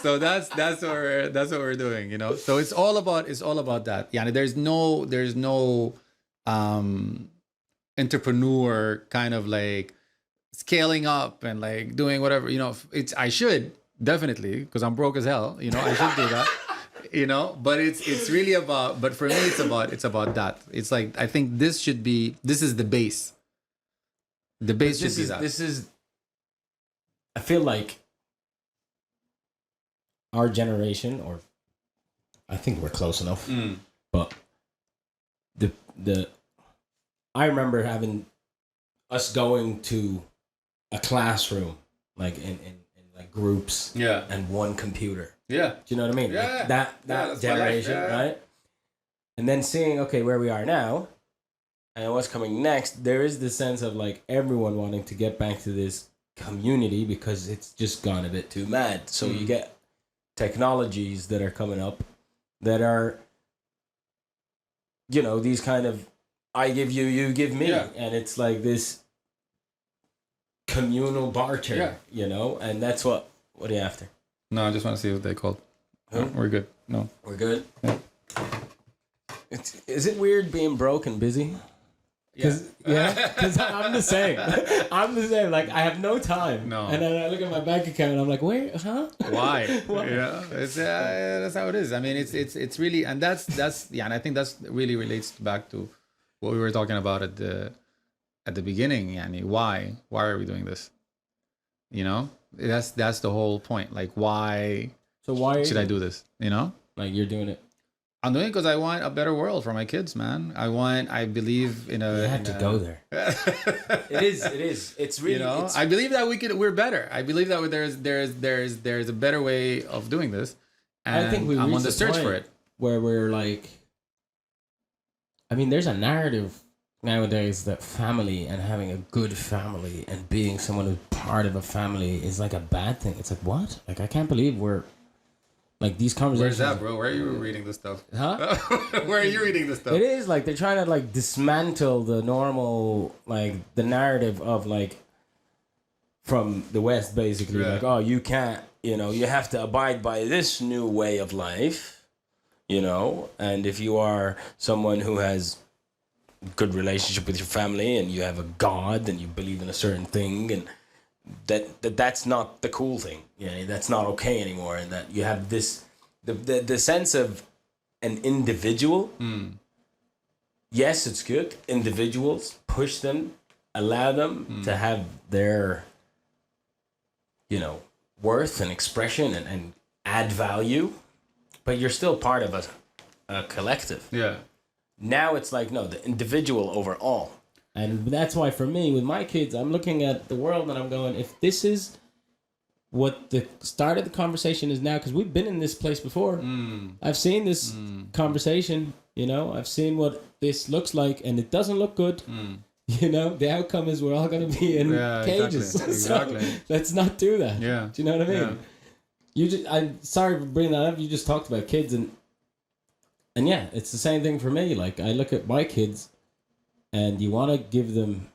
So that's what we're doing. So it's all about that. Yeah. There's no entrepreneur kind of like scaling up and like doing whatever. I should definitely, because I'm broke as hell. I should do that. But it's really about, but for me it's about that. It's like, I think this is the base. The base should be that. This is, I feel like our generation, or I think we're close enough, but I remember having us going to a classroom, like in like groups, and one computer. Yeah. Do you know what I mean? Yeah. Like that generation, right? And then seeing, okay, where we are now and what's coming next, there is this sense of like everyone wanting to get back to this community because it's just gone a bit too mad. So you get technologies that are coming up that are, these kind of, I give you, you give me. Yeah. And it's like this communal barter, and that's what are you after? No, I just want to see what they called. Huh? We're good. No. We're good? Yeah. Is it weird being broke and busy? Because I'm the same. Like, I have no time. No. And then I look at my bank account and I'm like, wait, huh? Why? Yeah. It's, that's how it is. I mean, it's really, and that's and I think that's really relates back to what we were talking about at the beginning. Yani, why are we doing this? That's the whole point. Like, why? So why should I do this? Like, you're doing it. I'm doing it because I want a better world for my kids, man. I believe in a. You have to go there. It is. It's really. I believe that we're better. I believe that there's a better way of doing this. And I think I'm on the search for it. Where we're like, I mean, there's a narrative nowadays that family and having a good family and being someone who's part of a family is like a bad thing. It's like, what? Like, I can't believe we're like these conversations. Where's that, bro? Where are you reading this stuff? Huh? Where are you reading this stuff? It is like they're trying to like dismantle the normal, like the narrative of like from the West, basically. Like, oh, you can't, you have to abide by this new way of life, and if you are someone who has good relationship with your family and you have a God and you believe in a certain thing, and that's not the cool thing, that's not okay anymore, and that you have this the sense of an individual yes, it's good. Individuals, push them, allow them to have their, worth and expression and add value, but you're still part of a collective. Yeah. Now it's like, no, the individual over all. And that's why for me, with my kids, I'm looking at the world and I'm going, if this is what the start of the conversation is now, because we've been in this place before. I've seen this conversation, I've seen what this looks like, and it doesn't look good. The outcome is we're all going to be in cages. Exactly. So let's not do that. Yeah. Do you know what I mean? I'm sorry for bringing that up. You just talked about kids, and yeah, it's the same thing for me. Like, I look at my kids, and you want to give them,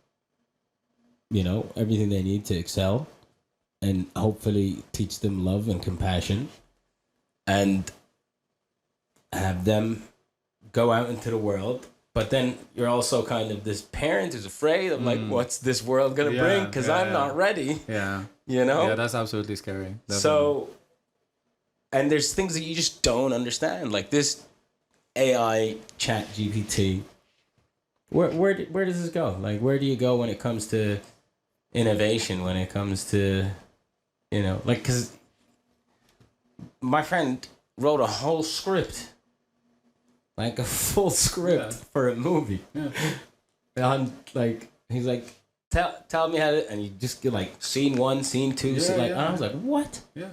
everything they need to excel, and hopefully teach them love and compassion, and have them go out into the world. But then you're also kind of this parent who's afraid of like, what's this world going to bring? Because I'm not ready. Yeah. Yeah, that's absolutely scary. Definitely. So, and there's things that you just don't understand. Like this AI chat GPT. Where does this go? Like, where do you go when it comes to innovation, when it comes to, because my friend wrote a whole script, like a full script for a movie. Yeah. And he's like, tell me how to, and you just get like scene 1, scene 2, and I was like, what? Yeah.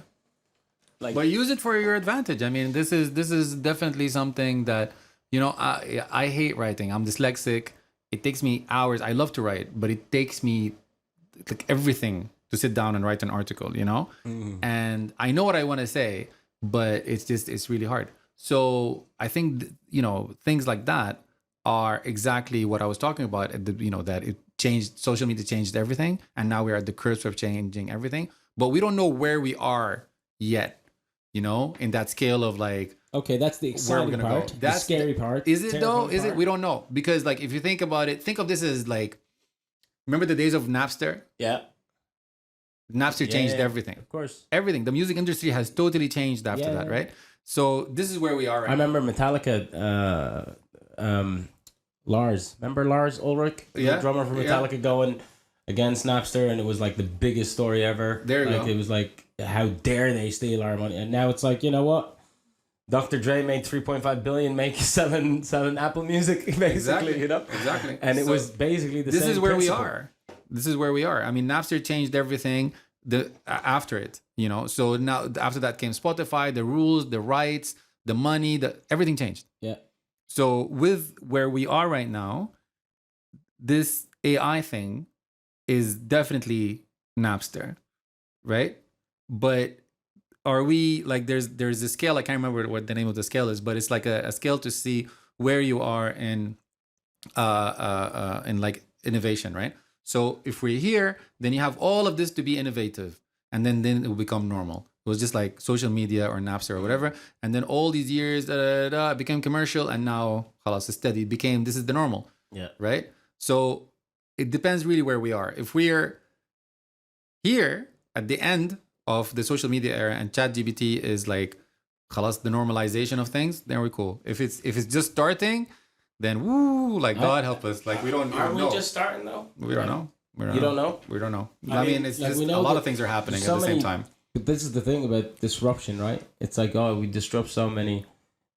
Like, but use it for your advantage. I mean, this is definitely something that, I hate writing. I'm dyslexic. It takes me hours. I love to write, but it takes me like everything to sit down and write an article, and I know what I want to say, but it's really hard. So I think, things like that are exactly what I was talking about, that it changed, social media changed everything. And now we're at the cusp of changing everything, but we don't know where we are yet, in that scale of like, okay, that's the exciting part. That's the scary part. Is it though? Is it? We don't know. Because like, if you think about it, think of this as like, remember the days of Napster? Yeah. Napster changed everything. Of course. Everything. The music industry has totally changed after that, right? So this is where we are right now. I remember Metallica, Lars. Remember Lars Ulrich? The drummer for Metallica going against Napster, and it was like the biggest story ever. There you go. It was like, how dare they steal our money? And now it's like, you know what? Dr. Dre made $3.5 billion selling Apple Music, basically, Exactly. Exactly. And it was basically the same This is where principle. we are. This is where we are. I mean, Napster changed everything after it, So now after that came Spotify, the rules, the rights, the money, everything changed. Yeah. So with where we are right now, this AI thing is definitely Napster, right? But are we like there's a scale, I can't remember what the name of the scale is, but it's like a scale to see where you are in like innovation, right? So if we're here, then you have all of this to be innovative, and then it will become normal. It was just like social media or Napster or whatever, and then all these years it became commercial, and now khalas, it's steady. It became, this is the normal. Yeah. Right. So it depends really where we are. If we're here at the end of the social media era and ChatGPT is like khalas, the normalization of things, then we're cool. If it's just starting, then woo, like God help us. Like we don't Are we know. just starting though? We don't know. You don't know? We don't know. I mean, it's like just a lot of things are happening at the same time. But this is the thing about disruption, right? It's like, we disrupt so many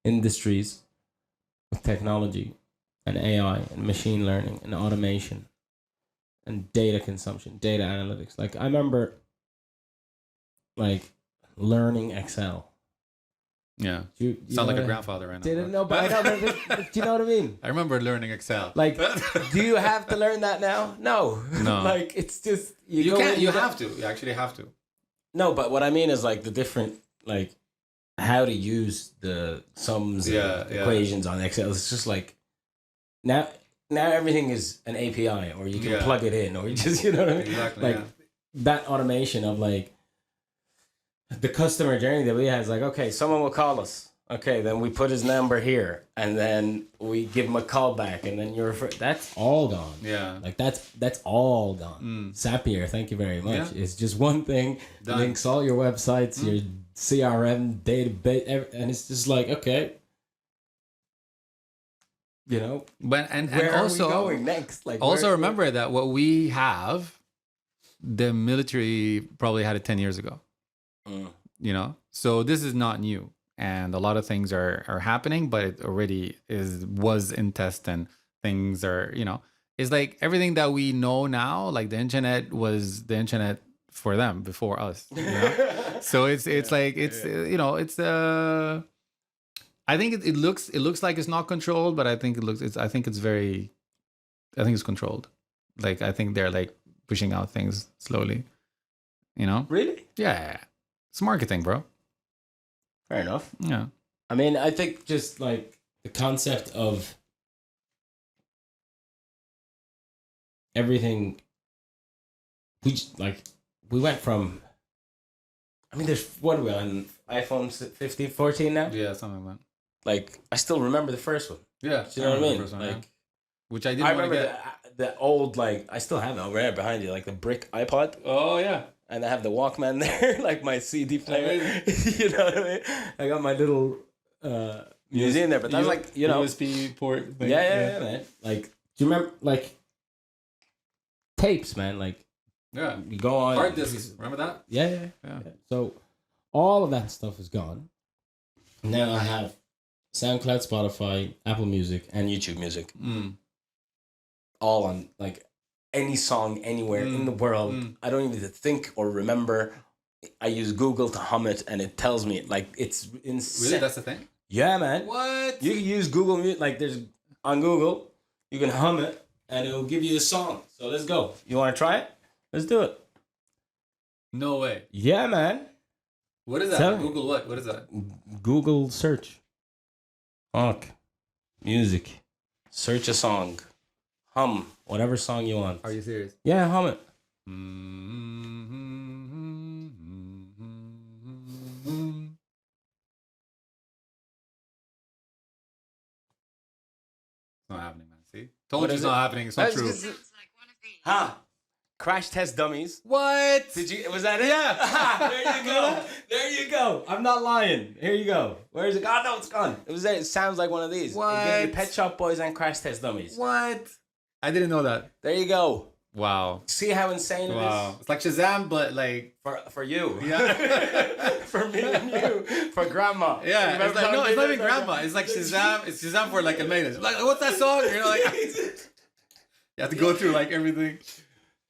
industries with technology and AI and machine learning and automation and data consumption, data analytics. Like, I remember learning Excel. Yeah. You sound like a grandfather right now. Didn't know, but I know. But do you know what I mean? I remember learning Excel. Like, do you have to learn that now? No. Like, it's just you can't. You have to. You actually have to. No, but what I mean is like the different how to use the sums and equations on Excel. It's just like now everything is an API, or you can plug it in, or you just what I mean. Exactly. That automation of the customer journey that we have is like, okay, someone will call us. Okay, then we put his number here, and then we give him a call back, and then that's all gone. Yeah. Like that's all gone. Zapier, thank you very much. Yeah. It's just one thing, links all your websites, your CRM database, and it's just like, okay, you know, But and where also are we going next? Like, also where- remember that what we have, the military probably had it 10 years ago. You know, so this is not new, and a lot of things are happening, but it already was in test, and things are, you know, it's like everything that we know now, like the internet was the internet for them before us, you know? So it's like it's you know, it's I think it looks like it's not controlled, but I think I think it's controlled. Like I think they're like pushing out things slowly, you know? Really? Yeah. It's marketing, bro. Fair enough. Yeah. I mean, I think just like the concept of everything, we went from, I mean, there's, what are we on, iPhone 15, 14 now? Yeah, something like that. Like, I still remember the first one. Yeah. Do you know what I mean? One, like, yeah. Which I didn't I want to remember get. the old, like, I still have it over there behind you, like the brick iPod. Oh, yeah. And I have the Walkman there, like my CD player. You know what I mean? I got my little museum there, but that's like, you know, USB port thing. yeah, man. Like, do you remember, like, tapes, man? Like, Yeah. you go on. Hard discs. Remember that? Yeah. So, all of that stuff is gone. Now I have SoundCloud, Spotify, Apple Music, and YouTube Music. All on, like, any song anywhere in the world. I don't even need to think or remember. I use Google to hum it, and it tells me, like, it's insane. Really? That's the thing? Yeah, man. What? You can use Google Music, like, there's, on Google, you can hum it, and it'll give you a song. So let's go. You want to try it? Let's do it. No way. Yeah, man. What is that? Tell me. Google what? What is that? Google search. Fuck. Music. Search a song. Hum whatever song you want. Are you serious? Yeah, hum it. It's not happening, man. See? Told you it's not happening. It's not true. Huh. Crash Test Dummies. What? Did you? Was that it? Yeah. There you go. There you go. I'm not lying. Here you go. Where is it? Oh no, it's gone. It was there. It sounds like one of these. What? It gives you Pet Shop Boys and Crash Test Dummies. What? I didn't know that. There you go. Wow. See how insane it is? It's like Shazam, but like For you. yeah. For me and you. For grandma. Yeah, Remember it's like, no, it's not even that? grandma. It's like Shazam. It's Shazam for like a ladies. Like, what's that song? You know, like you have to go through like everything.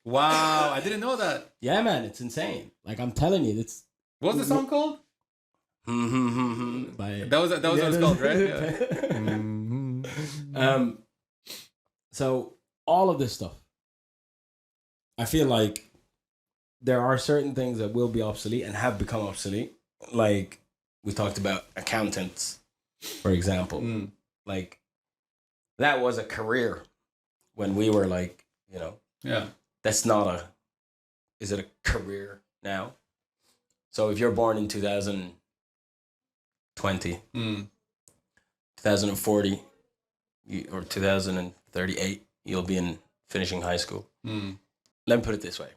Wow, I didn't know that. Yeah, man, it's insane. Like, I'm telling you, it's. What's the song called? By, That was what it's called, right? Yeah. So all of this stuff, I feel like there are certain things that will be obsolete and have become obsolete. Like we talked about accountants, for example. Like that was a career when we were like, you know. Yeah. That's not a. Is it a career now? So if you're born in 2020, 2040, or 2038, you'll be in finishing high school. Let me put it this way: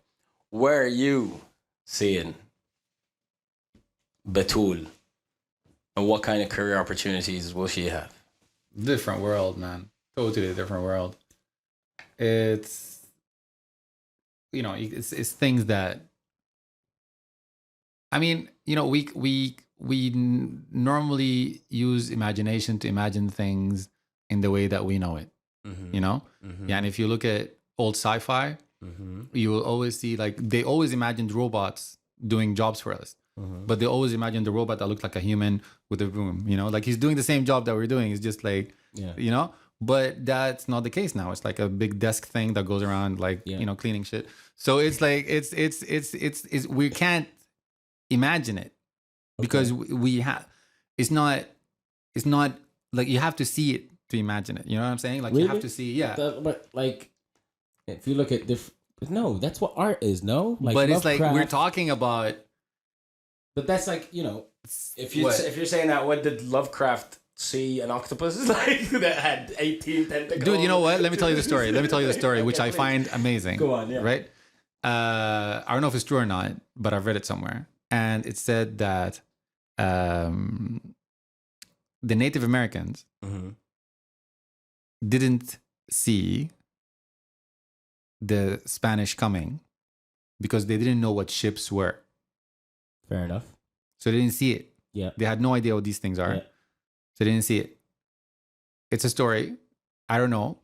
where are you seeing Batul, and what kind of career opportunities will she have? Different world, man. Totally different world. It's. You know, it's things that. I mean, you know, we normally use imagination to imagine things in the way that we know it. You know, yeah. And if you look at old sci-fi, you will always see like they always imagined robots doing jobs for us, but they always imagined the robot that looked like a human with a broom. You know, like he's doing the same job that we're doing. It's just like, you know. But that's not the case now. It's like a big desk thing that goes around, like you know, cleaning shit. So it's like it's we can't imagine it because we have. It's not like you have to see it to imagine it. You know what I'm saying? Like you have to see, But like, if you look at no, that's what art is. No, like, but it's Lovecraft, like we're talking about. But that's like, you know, if you're saying that, what did Lovecraft see an octopus like that had 18 tentacles? Dude, you know what? Let me tell you the story. Which I find amazing. Go on, yeah. Right? I don't know if it's true or not, but I've read it somewhere. And it said that the Native Americans didn't see the Spanish coming because they didn't know what ships were. Fair enough. So they didn't see it. Yeah. They had no idea what these things are. Yeah. So they didn't see it. It's a story. I don't know.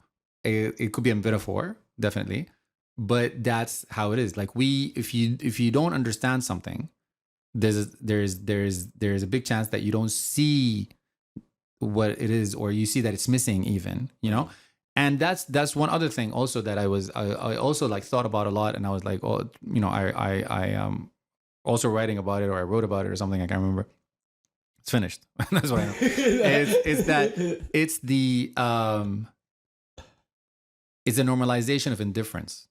It could be a metaphor, definitely. But that's how it is. Like if you don't understand something, there's a big chance that you don't see what it is, or you see that it's missing even, you know? And that's one other thing also that I also like thought about a lot, and I was like, oh, you know, I also writing about it, or I wrote about it or something, I can't remember. It's finished. That's what I know. It's that it's the normalization of indifference.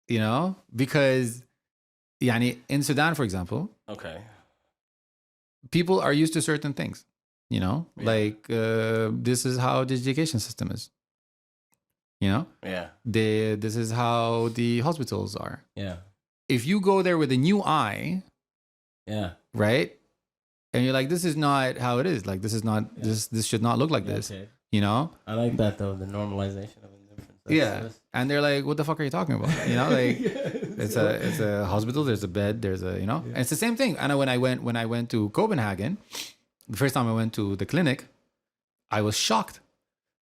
You know, because in Sudan, for example, Okay. people are used to certain things. You know, like this is how the education system is. You know, this is how the hospitals are. Yeah. If you go there with a new eye, right, and you're like, this is not how it is. Like, this is not this should not look like this. Okay. You know, I like that though, the normalization of indifference. That's and they're like, what the fuck are you talking about? You know, like it's a hospital. There's a bed. There's a and it's the same thing. And when I went to Copenhagen, the first time I went to the clinic, I was shocked.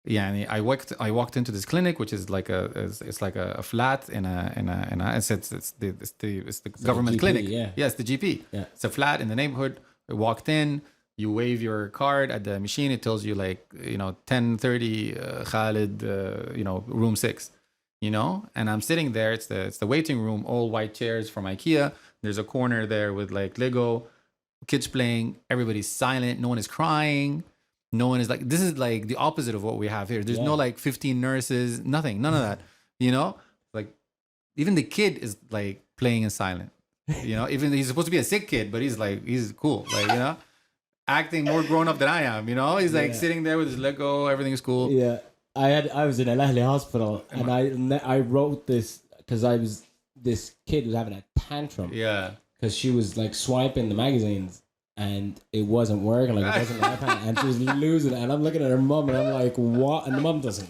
Yeah, and I walked into this clinic, which is like a flat in a it's the government GP, clinic. Yeah. Yes, the GP. Yeah. It's a flat in the neighborhood. I walked in. You wave your card at the machine. It tells you 10:30 Khalid, room 6. You know, and I'm sitting there. It's the waiting room. All white chairs from IKEA. There's a corner there with like Lego, kids playing. Everybody's silent. No one is crying. No one is like, this is like the opposite of what we have here. There's no like 15 nurses, nothing, none of that. You know, like even the kid is like playing in silent. You know, even he's supposed to be a sick kid, but he's cool. Like, you know, acting more grown up than I am. You know, he's like sitting there with his Lego, everything's cool. Yeah, I was in Al Ahli hospital, and I wrote this because this kid was having a tantrum. Yeah, because she was like swiping the magazines. And it wasn't working, like it wasn't an iPad, and she was losing it. And I'm looking at her mum, and I'm like, "What?" And the mum doesn't.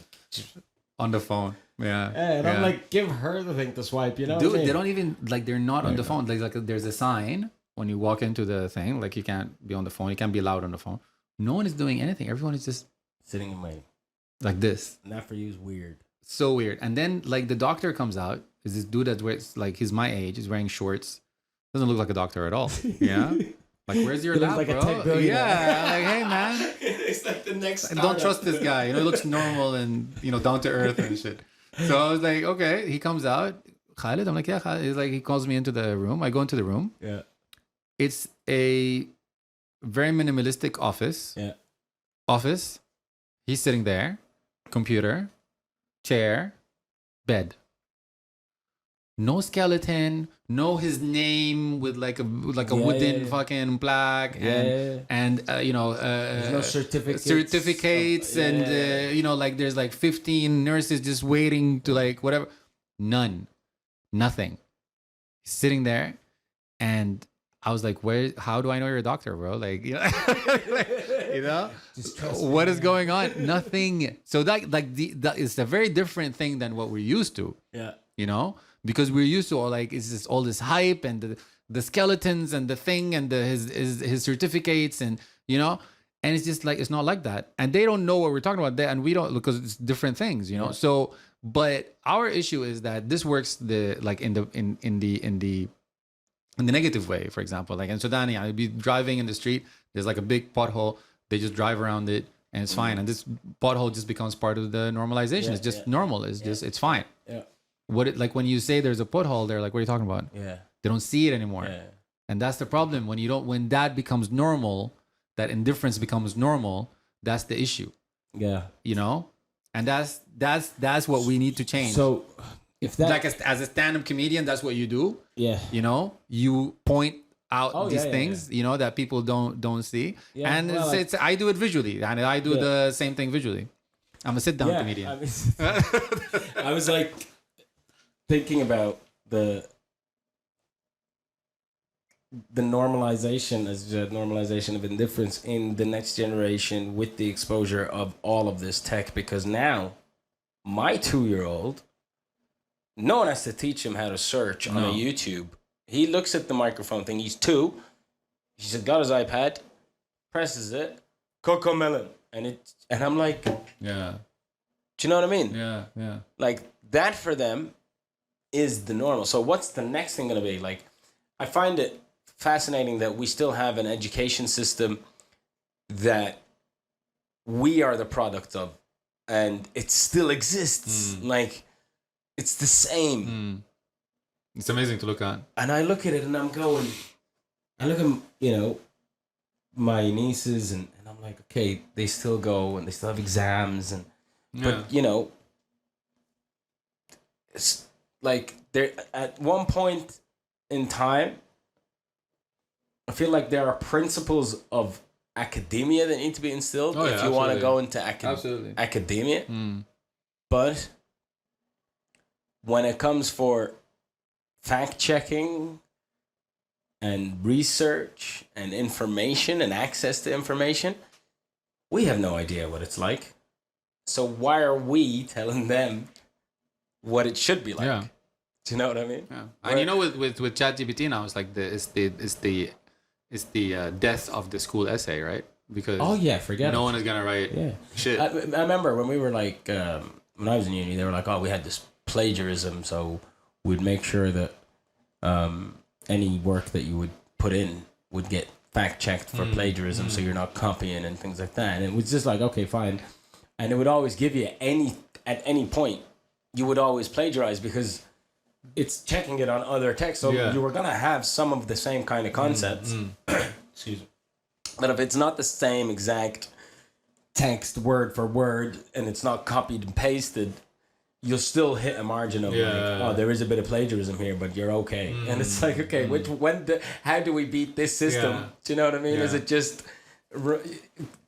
On the phone, and I'm like, "Give her the thing to swipe," you know? Dude, they don't even like. They're not on the phone. Like there's a sign when you walk into the thing, like you can't be on the phone. You can't be loud on the phone. No one is doing anything. Everyone is just sitting and waiting, like this. And that for you is weird. So weird. And then like the doctor comes out. Is this dude that wears like he's my age? He's wearing shorts. Doesn't look like a doctor at all. Yeah. Like, where's your lab, like bro? Yeah, like, hey, man. It's like the next startup. Don't trust this guy. You know, he looks normal and, down to earth and shit. So I was like, okay. He comes out. Khalid? I'm like, yeah, Khalid. He's like, he calls me into the room. I go into the room. Yeah. It's a very minimalistic office. Yeah. Office. He's sitting there. Computer. Chair. Bed. No skeleton, no his name with like a wooden fucking plaque, and there's no certificates and like there's like 15 nurses just waiting to like whatever. Nothing. He's sitting there, and I was like, how do I know you're a doctor, bro? Like, what is going on? Nothing. So that that is a very different thing than what we're used to. Yeah. Because we're used to it's just all this hype and the skeletons and the thing and his certificates and and it's just like it's not like that, and they don't know what we're talking about there, and we don't, because it's different things, Yeah. So, but our issue is that this works in the negative way. For example, like in Sudan, I'd be driving in the street. There's like a big pothole. They just drive around it and it's fine, and this pothole just becomes part of the normalization. It's just normal. It's just it's fine. Yeah. Like when you say there's a pothole, they're like, what are you talking about? Yeah. They don't see it anymore. Yeah. And that's the problem. When that becomes normal, that indifference becomes normal, that's the issue. Yeah. And that's what we need to change. So if that, like as a stand-up comedian, that's what you do. Yeah. You point out these things, that people don't see. Yeah. And I do it visually, and I do the same thing visually. I'm a sit-down comedian. I was like thinking about the normalization as the normalization of indifference in the next generation with the exposure of all of this tech, because now my 2-year-old, no one has to teach him how to search on a YouTube. He looks at the microphone thing. He's 2. He's got his iPad, presses it, Coco Melon, and I'm like, Yeah. do you know what I mean? Yeah. Yeah. Like, that for them is the normal. So what's the next thing going to be? Like, I find it fascinating that we still have an education system that we are the product of, and it still exists. Like, it's the same. It's amazing to look at. And I look at it and I'm going, I look at, you know, my nieces and I'm like, okay, they still go and they still have exams and, but you know, it's like there at one point in time, I feel like there are principles of academia that need to be instilled if you want to go into academia. But when it comes for fact checking and research and information and access to information, we have no idea what it's like. So why are we telling them what it should be like? Yeah. Do you know what I mean? Yeah. And you know, with ChatGPT now, it's like it's the death of the school essay, right? Because forget no one is gonna write shit. I remember when we were like when I was in uni, they were like, oh, we had this plagiarism, so we'd make sure that any work that you would put in would get fact checked for plagiarism, so you're not copying and things like that. And it was just like, okay, fine. And it would always give you at any point you would always plagiarize because it's checking it on other texts, so you were gonna have some of the same kind of concepts. Excuse me. But if it's not the same exact text word for word and it's not copied and pasted, you'll still hit a margin of there is a bit of plagiarism here, but you're okay. And it's like, okay, how do we beat this system? Yeah. Do you know what I mean? Is it just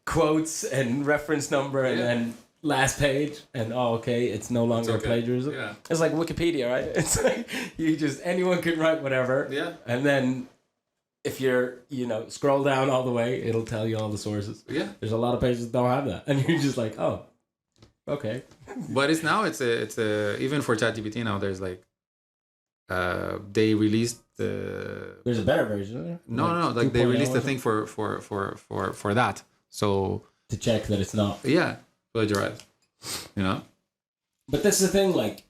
quotes and reference number and then last page and it's no longer plagiarism? Yeah. It's like Wikipedia, right? It's like anyone can write whatever. Yeah. And then if you're, scroll down all the way, it'll tell you all the sources. Yeah. There's a lot of pages that don't have that. And you're just like, oh, okay. But it's a even for ChatGPT now, there's like they released there's a better version, isn't there? No, like they released a thing for that. So to check that it's not plagiarized. But that's the thing, like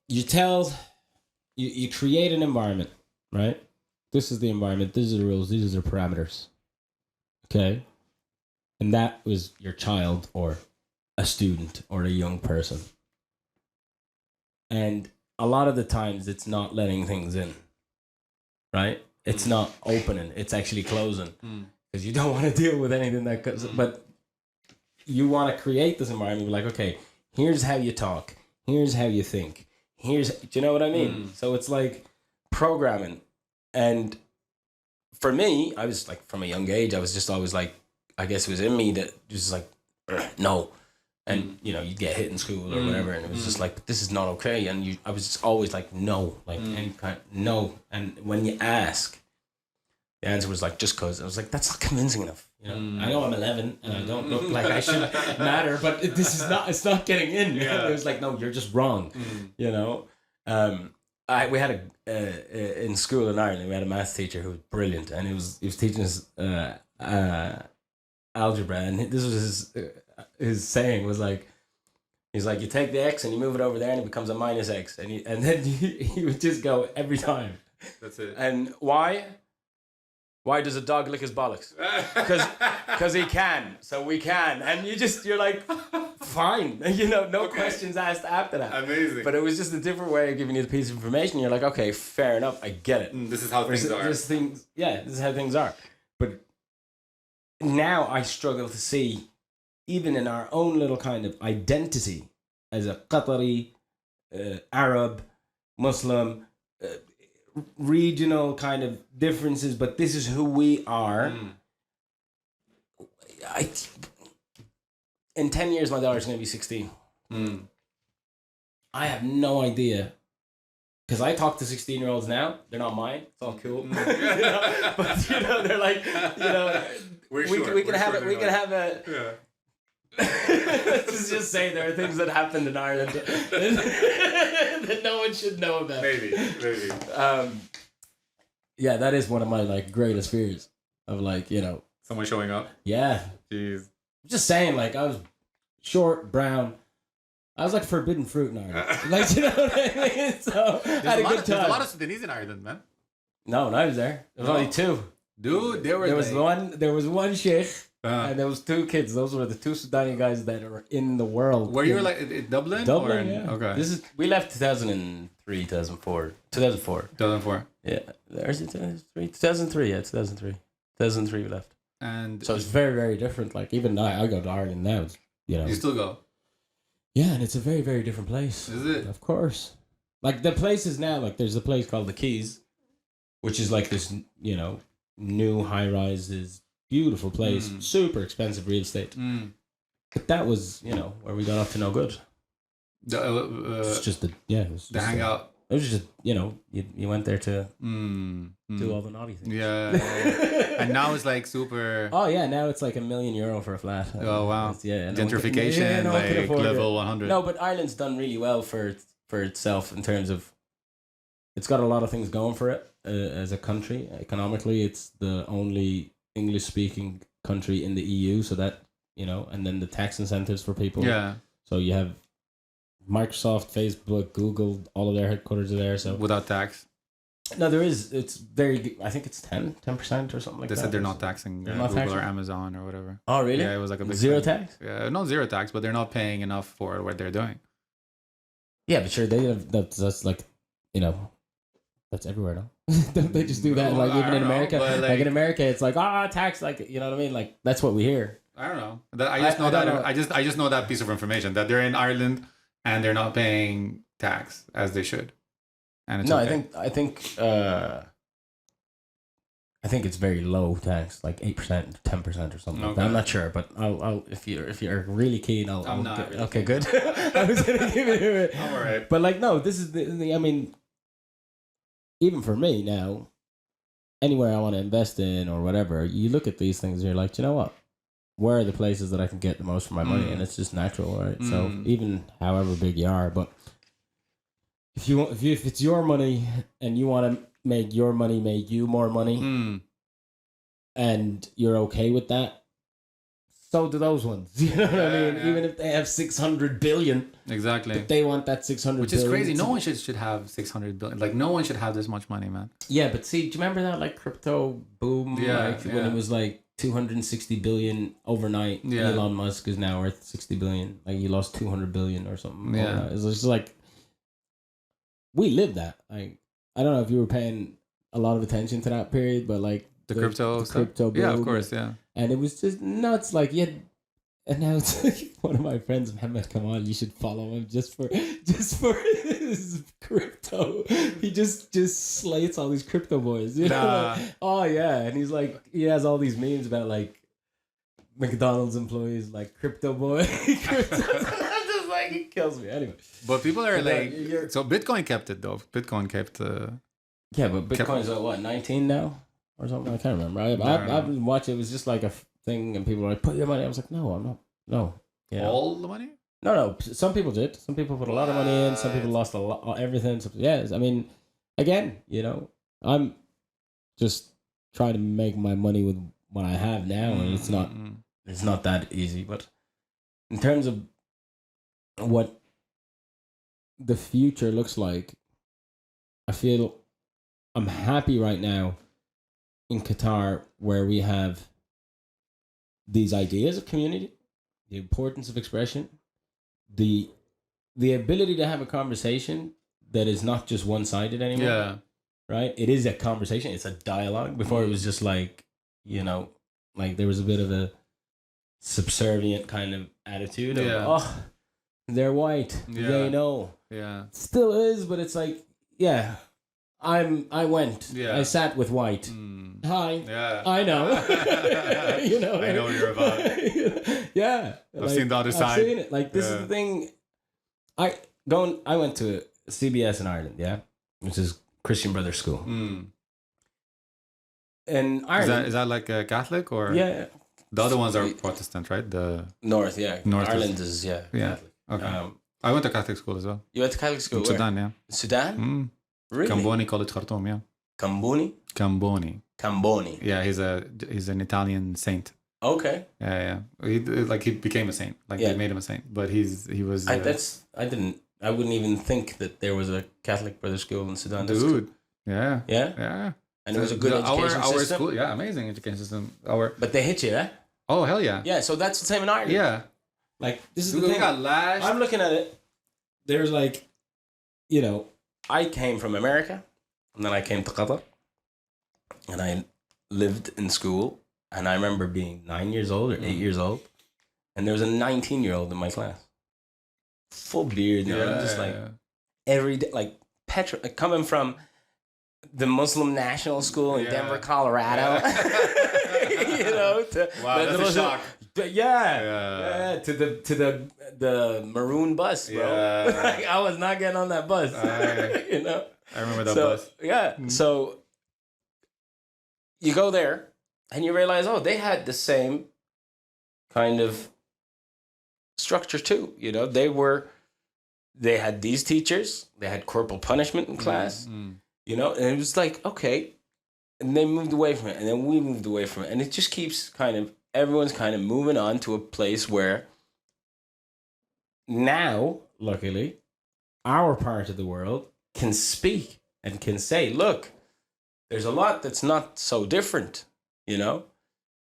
you create an environment, right? This is the environment, these are the rules, these are the parameters. Okay? And that was your child or a student or a young person. And a lot of the times it's not letting things in, right? It's not opening, it's actually closing. Because you don't want to deal with anything that comes. But you want to create this environment, like, okay, here's how you talk, here's how you think, do you know what I mean? So it's like programming. And for me, I was like, from a young age, I was just always like, I guess it was in me that just like, no. And, you'd get hit in school or whatever. And it was just like, but this is not okay. And I was just always like, no, like any kind, no. And when you ask, the answer was like, just cause. I was like, that's not convincing enough. I know I'm 11 and I don't look like I should matter, but it's not getting in. It was like, no, you're just wrong. We had in school in Ireland, we had a maths teacher who was brilliant, and he was teaching us algebra, and this was his saying was like, he's like, you take the x and you move it over there and it becomes a minus x, and then he would just go every time. That's it. And why? Why does a dog lick his bollocks? Because he can, so we can. And you're like, fine. No questions asked after that. Amazing. But it was just a different way of giving you the piece of information. You're like, okay, fair enough, I get it. This is how things are. This is how things are. But now I struggle to see, even in our own little kind of identity as a Qatari, Arab, Muslim, regional kind of differences, but this is who we are. In 10 years, my daughter's going to be 16. I have no idea because I talk to 16-year-olds now, they're not mine. It's all cool, you know? But you know, they're like, you know, we can have it. We can have a. Yeah. Let's just say there are things that happened in Ireland that no one should know about. Maybe. Yeah, that is one of my like greatest fears of like, you know, Someone showing up. yeah. Jeez. I'm just saying, like, I was short, brown. I was like forbidden fruit in Ireland. Like, you know what I mean? So I had a good time. There's a lot of Sudanese in Ireland, man. No, when I was there, there was only two. Dude, There was one sheikh, and there was two kids. Those were the two Sudani guys that are in the world. Were you like in Dublin? Dublin, or yeah. Okay. We left 2003, 2004. 2004. 2004. Yeah. There's it 2003? 2003, yeah, 2003. 2003 we left. And So it's very, very different. Like, even now, I go to Ireland now, it's, you know. you still go? Yeah, and it's a very, very different place. Is it? Of course. Like, the places now, like, there's a place called the Keys, which is like this, you know, new high-rises, beautiful place, super expensive real estate. But that was, you know, where we got up to no good. It's just it was the just hangout. It was just, you know, you went there to do all the naughty things. Yeah. And now it's like super. Oh yeah, now it's like €1 million for a flat. Oh wow. Yeah, Gentrification, no one can like afford level it. 100. No, but Ireland's done really well for itself in terms of it's got a lot of things going for it as a country. Economically, it's the only English speaking country in the EU, so that, you know, and then the tax incentives for people. Yeah. So you have Microsoft, Facebook, Google, all of their headquarters are there. So Without tax. no, there is. It's very. I think it's 10% or something like They that. said they're not taxing They're not Google taxing? or Amazon or whatever. Oh really? Yeah, it was like a big zero thing. tax. Yeah, not zero tax, but they're not paying enough for what they're doing. Yeah, but sure, they have. That's like, you know, that's everywhere now. Don't they just do that? Well, Like even I in don't know, America, but, like in America, it's like tax, like, you know what I mean? Like that's what we hear. I don't know. I just know I that. don't know. I just know that piece of information that they're in Ireland and they're not paying tax as they should. And it's No, okay. I think it's very low tax, like 8%, 10% or something. Like that. Okay. I'm not sure, but I'll if you're really keen, I'm not really okay, keen. good. I was gonna give it. All right. But like, no, this is the I mean, even for me now, anywhere I want to invest in or whatever, you look at these things and you're like, you know what? Where are the places that I can get the most for my money? And it's just natural, right? So even however big you are, but if it's your money and you want to make your money make you more money, and you're okay with that, so do those ones. You know what I mean? Yeah. Even if they have 600 billion, Exactly. but they want that 600 Which is billion. crazy. No one should have 600 billion. Like no one should have this much money, man. Yeah, but see, do you remember that like crypto boom? Yeah, Like when it was like 260 billion overnight. Yeah. Elon Musk is now worth 60 billion. Like he lost 200 billion or something. Yeah. overnight. It's just like we lived that. Like I don't know if you were paying a lot of attention to that period, but like The crypto stuff? crypto boom. Yeah, of course, yeah. And it was just nuts. Like and now it's like one of my friends, Hamad, come on, you should follow him just for his crypto. He just slates all these crypto boys. You know? Nah. Oh yeah, and he's like, he has all these memes about like McDonald's employees, like crypto boy. Crypto. I'm just like, it kills me. Anyway, But people are So like, you're- so Bitcoin kept it though. Bitcoin kept. yeah, but Bitcoin's at what, 19 now or something? I can't remember. I've been watching. It was just like a thing, and people were like, put your money. I was like, no, I'm not. No. Yeah. All the money? No. Some people did. Some people put a lot of money in. Some people lost a lot, everything. So, yes, I mean, again, you know, I'm just trying to make my money with what I have now, and it's not that easy. But in terms of what the future looks like, I feel I'm happy right now in Qatar where we have these ideas of community, the importance of expression, the ability to have a conversation that is not just one-sided anymore. Yeah. Right? It is a conversation. It's a dialogue. Before it was just like, you know, like there was a bit of a subservient kind of attitude of, oh, they're white. Yeah. They know. Yeah. Still is, but it's like, yeah, I went. Yeah. I sat with white. Hi. Yeah. I know. You know. I know what you're about. Yeah. I've seen the other side. I've seen it. Like this is the thing. I went to CBS in Ireland, yeah. which is Christian Brothers School. In Ireland, Is that like a Catholic or? Yeah. The other ones are Protestant, right? The North, yeah. North Ireland is Catholic. Okay. I went to Catholic school as well. You went to Catholic school? In Sudan, yeah. Sudan? Really? Kamboni College Khartoum, yeah. Kamboni? Kamboni. Yeah, he's an Italian saint. Okay. Yeah. He became a saint. They made him a saint. But he was. I wouldn't even think that there was a Catholic brother school in Sudan. Dude. Yeah. Yeah. And it was a good education system. Our school, yeah, amazing education system. But they hit you, eh? Oh hell yeah. Yeah, so that's the same in Ireland. Yeah. Like this is the thing. Got lashed. I'm looking at it. There's I came from America, and then I came to Qatar, and I lived in school, and I remember being 9 years old or 8 years old, and there was a 19-year-old in my class, full beard, every day, coming from the Muslim National School in Denver, Colorado. That's a shock. To the maroon bus, bro. Yeah. I was not getting on that bus. I remember that bus. Yeah. So you go there and you realize, they had the same kind of structure too. They had these teachers. They had corporal punishment in class. And it was like, okay. And they moved away from it, and then we moved away from it, and it just keeps everyone's kind of moving on to a place where now, luckily, our part of the world can speak and can say, look, there's a lot that's not so different, You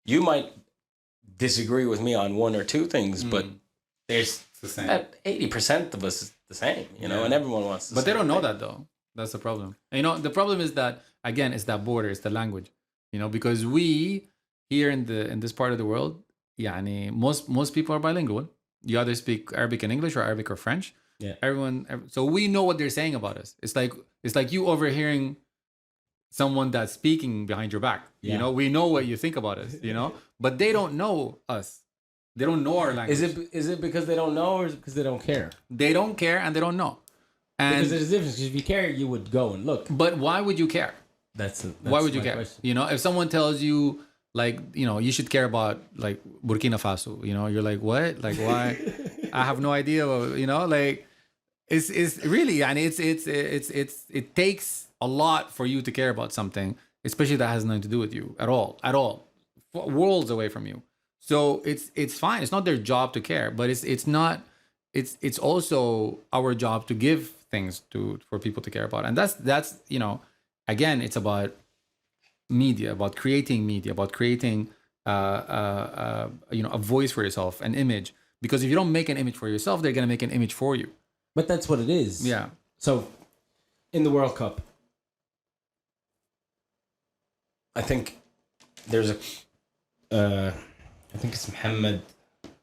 might disagree with me on one or two things, but there's the same. 80% of us is the same, and everyone wants to. But they don't know that, though. That's the problem. And, the problem is that, again, it's that border, it's the language, because we here in this part of the world, most people are bilingual. You either speak Arabic and English or Arabic or French. Yeah. So we know what they're saying about us. It's like you overhearing someone that's speaking behind your back. Yeah. We know what you think about us, but they don't know us. They don't know our language. Is it because they don't know, or is it because they don't care? They don't care and they don't know. And because there's a difference. Because if you care, you would go and look. But why would you care? That's why would you care? Question. If someone tells you, you should care about Burkina Faso, you're like, what? Like, why? I have no idea. It's really, and it takes a lot for you to care about something, especially that has nothing to do with you at all, worlds away from you. So it's fine. It's not their job to care, but it's also our job to give things for people to care about, and that's again, it's about media, about creating a voice for yourself, an image. Because if you don't make an image for yourself, they're gonna make an image for you. But that's what it is. Yeah. So, in the World Cup, I think there's I think it's Hamad.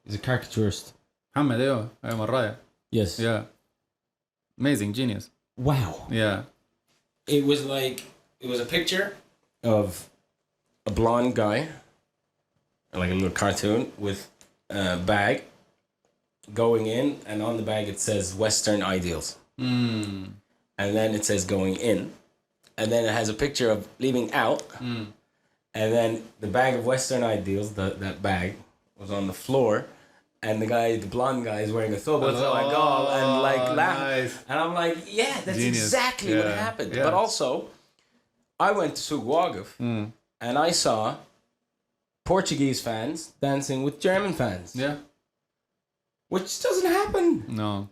He's a caricaturist. Hamad Al. Yes. Yeah. Amazing, genius. Wow. Yeah. It was a picture of a blonde guy, like a little cartoon with a bag going in, and on the bag it says Western ideals. And then it says going in, and then it has a picture of leaving out, and then the bag of Western ideals, that bag was on the floor, and the blonde guy is wearing a thobe and laughing. Nice. And I'm like, yeah, that's Genius. exactly what happened. Yeah. But also, I went to Souk Waqif, and I saw Portuguese fans dancing with German fans. Yeah. Which doesn't happen. No.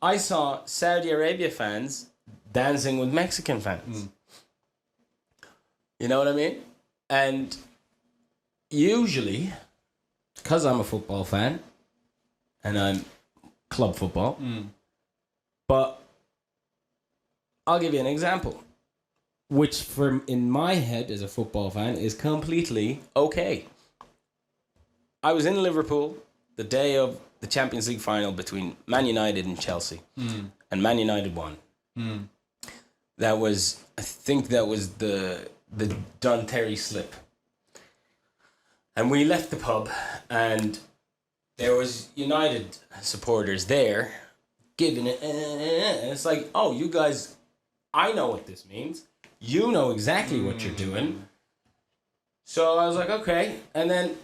I saw Saudi Arabia fans dancing with Mexican fans. You know what I mean? And usually, because I'm a football fan, and I'm club football, but I'll give you an example, which in my head as a football fan is completely okay. I was in Liverpool the day of the Champions League final between Man United and Chelsea, and Man United won. I think that was the Don Terry slip. And we left the pub, and there was United supporters there giving it, and it's like, oh, you guys I know what this means. You know exactly what you're doing. So I was like, okay. And then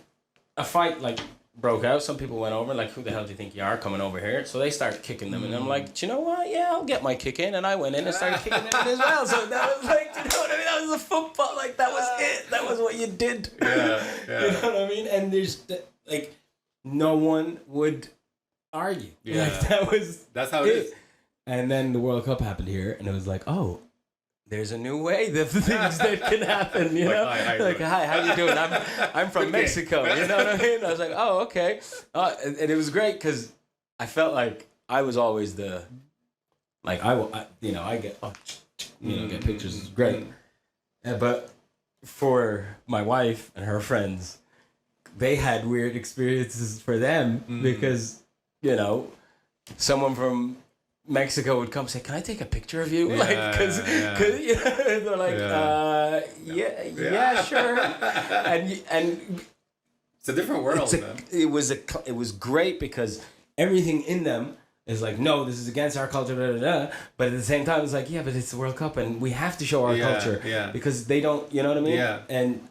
a fight like broke out. Some people went over, like, who the hell do you think you are coming over here? So they started kicking them. And I'm like, do you know what? Yeah, I'll get my kick in. And I went in and started kicking them in as well. So that was like, do you know what I mean? That was a football. Like, that was it. That was what you did. Yeah. You know what I mean? And there's, like, no one would argue. Yeah. Like, That's how it is. And then the World Cup happened here, and it was like, oh, there's a new way that things that can happen, you know? Hi, how you doing? I'm from Mexico, you know what I mean? I was like, oh, okay. And it was great because I felt like I was always the, like, I get, get pictures, it's great. But for my wife and her friends, they had weird experiences for them because, you know, someone from Mexico would come say, "Can I take a picture of you?" Like, because you know, they're like, yeah, sure. And it's a different world. It was great because everything in them is like, no, this is against our culture, blah, blah, blah. But at the same time, it's like, yeah, but it's the World Cup and we have to show our culture because they don't, you know what I mean? Yeah. And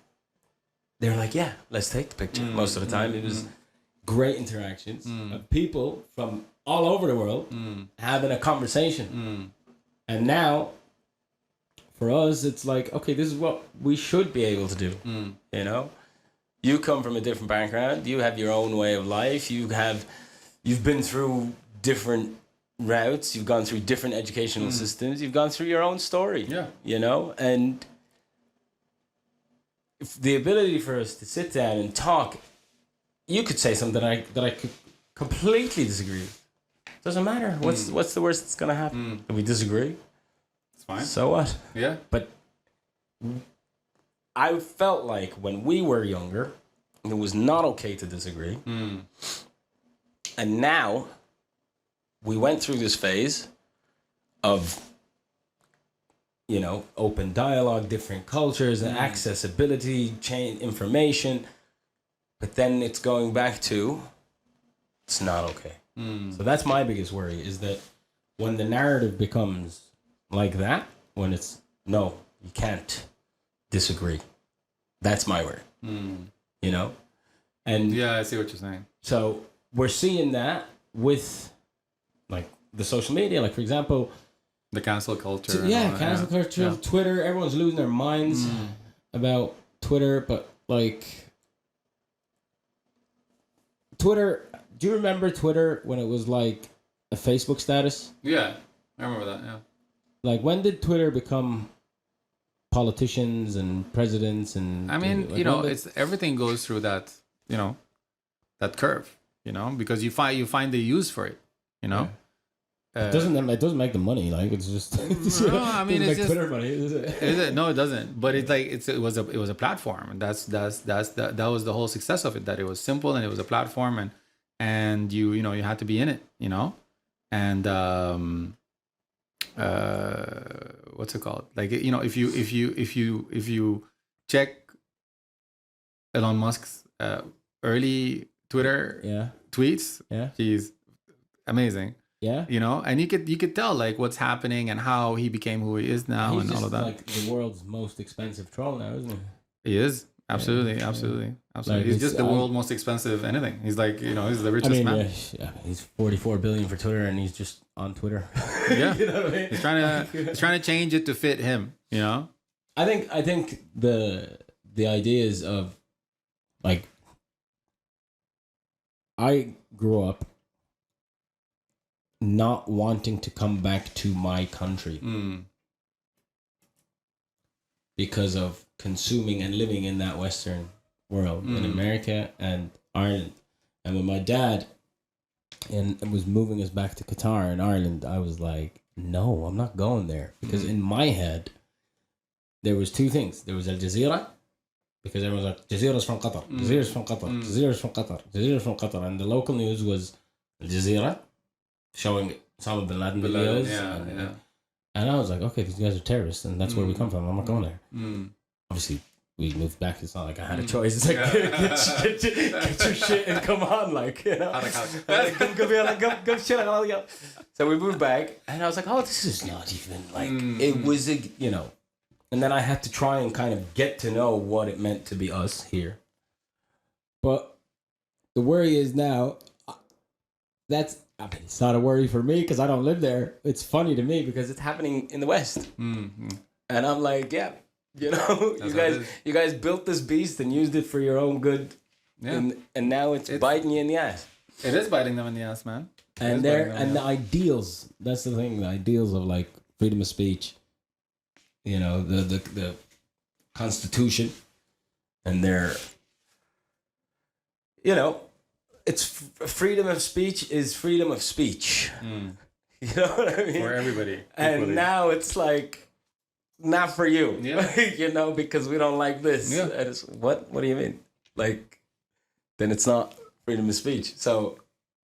they're like, yeah, let's take the picture. Most of the time, it was great interactions of people from all over the world having a conversation. And now, for us, it's like, okay, this is what we should be able to do. You know? You come from a different background. You have your own way of life. You've been through different routes. You've gone through different educational systems. You've gone through your own story. Yeah. You know? And if the ability for us to sit down and talk, you could say something that I could completely disagree with. Doesn't matter. What's the worst that's gonna happen? If we disagree, it's fine. So what? Yeah. But I felt like when we were younger, it was not okay to disagree. And now we went through this phase of, you know, open dialogue, different cultures, and accessibility, chain information. But then it's going back to, it's not okay. So that's my biggest worry, is that when the narrative becomes like that, when it's, no, you can't disagree. That's my worry. You know? And yeah, I see what you're saying. So we're seeing that with, like, the social media. Like, for example, the cancel culture. Cancel culture. Yeah. Twitter. Everyone's losing their minds about Twitter. But, like, Twitter... Do you remember Twitter when it was, like, a Facebook status? Yeah, I remember that, yeah. Like, when did Twitter become politicians and presidents and... I mean, like, you know, it's everything goes through that, you know, that curve, you know, because you find the use for it, you know? Yeah. It doesn't make the money, like, it's just... no, I mean, it's just... Twitter money, is it? No, it doesn't. But it's like, it was a platform, and that was the whole success of it, that it was simple and it was a platform, and you had to be in it, you know, and what's it called? Like, you know, if you check Elon Musk's early Twitter tweets, he's amazing. Yeah, you know, and you could tell, like, what's happening and how he became who he is now, and all of that. Like the world's most expensive troll now, isn't he? He is. Absolutely. Like, he's just the world's most expensive anything. He's like, you know, he's the richest man. Yeah, he's 44 billion for Twitter, and he's just on Twitter. Yeah, you know what I mean? He's trying to change it to fit him. You know, I think the ideas of, like, I grew up not wanting to come back to my country because of consuming and living in that Western world in America and Ireland. And when my dad was moving us back to Qatar and Ireland, I was like, no, I'm not going there. Because in my head, there was two things. There was Al Jazeera, because everyone was like, Jazeera's from Qatar, Jazeera's from Qatar, Jazeera's from Qatar, Jazeera's from Qatar. And the local news was Al Jazeera, showing Osama bin Laden videos. And I was like, okay, these guys are terrorists, and that's where we come from. I'm not going there. Obviously, we moved back. It's not like I had a choice. It's like get your shit and come on, like, you know. So we moved back, and I was like, oh, this is not even like it was a, you know. And then I had to try and kind of get to know what it meant to be us here. But the worry is now, it's not a worry for me because I don't live there. It's funny to me because it's happening in the West, and I'm like, yeah. You know, you guys built this beast and used it for your own good, and now it's biting you in the ass. It is biting them in the ass, man. And the ideals. That's the thing. The ideals of like freedom of speech. You know, the Constitution, and their. You know, it's freedom of speech is freedom of speech. You know what I mean? For everybody. And equally. now it's like. Not for you, you know, because we don't like this. Yeah. And it's, what do you mean? Like, then it's not freedom of speech. So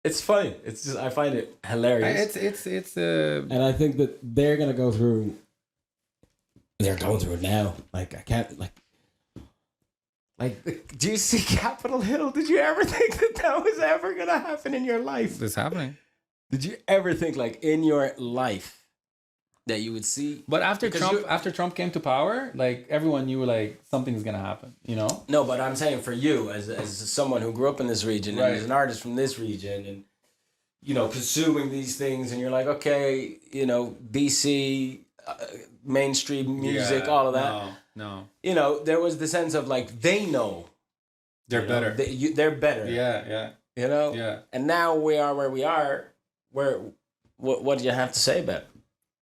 it's funny. It's just, I find it hilarious. It's and I think that they're going to go through, they're going through it now. Like, I can't, like, do you see Capitol Hill? Did you ever think that was ever going to happen in your life? It's happening. Did you ever think, like, in your life, that you would see? But after Trump came to power, like everyone knew like something's gonna happen, you know? No, but I'm saying for you as someone who grew up in this region and as an artist from this region and, you know, consuming these things and you're like, okay, you know, DC, mainstream music, all of that. No. You know, there was the sense of like, they know. They're better. They're better. Yeah. You know? Yeah. And now we are where we are. What do you have to say about it?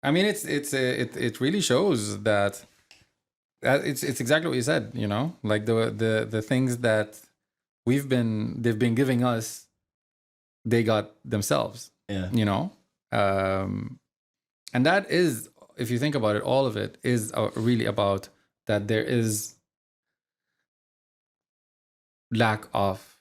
I mean, it really shows that it's exactly what you said, you know, like the things that they've been giving us, they got themselves, you know, and that is, if you think about it, all of it is really about that there is lack of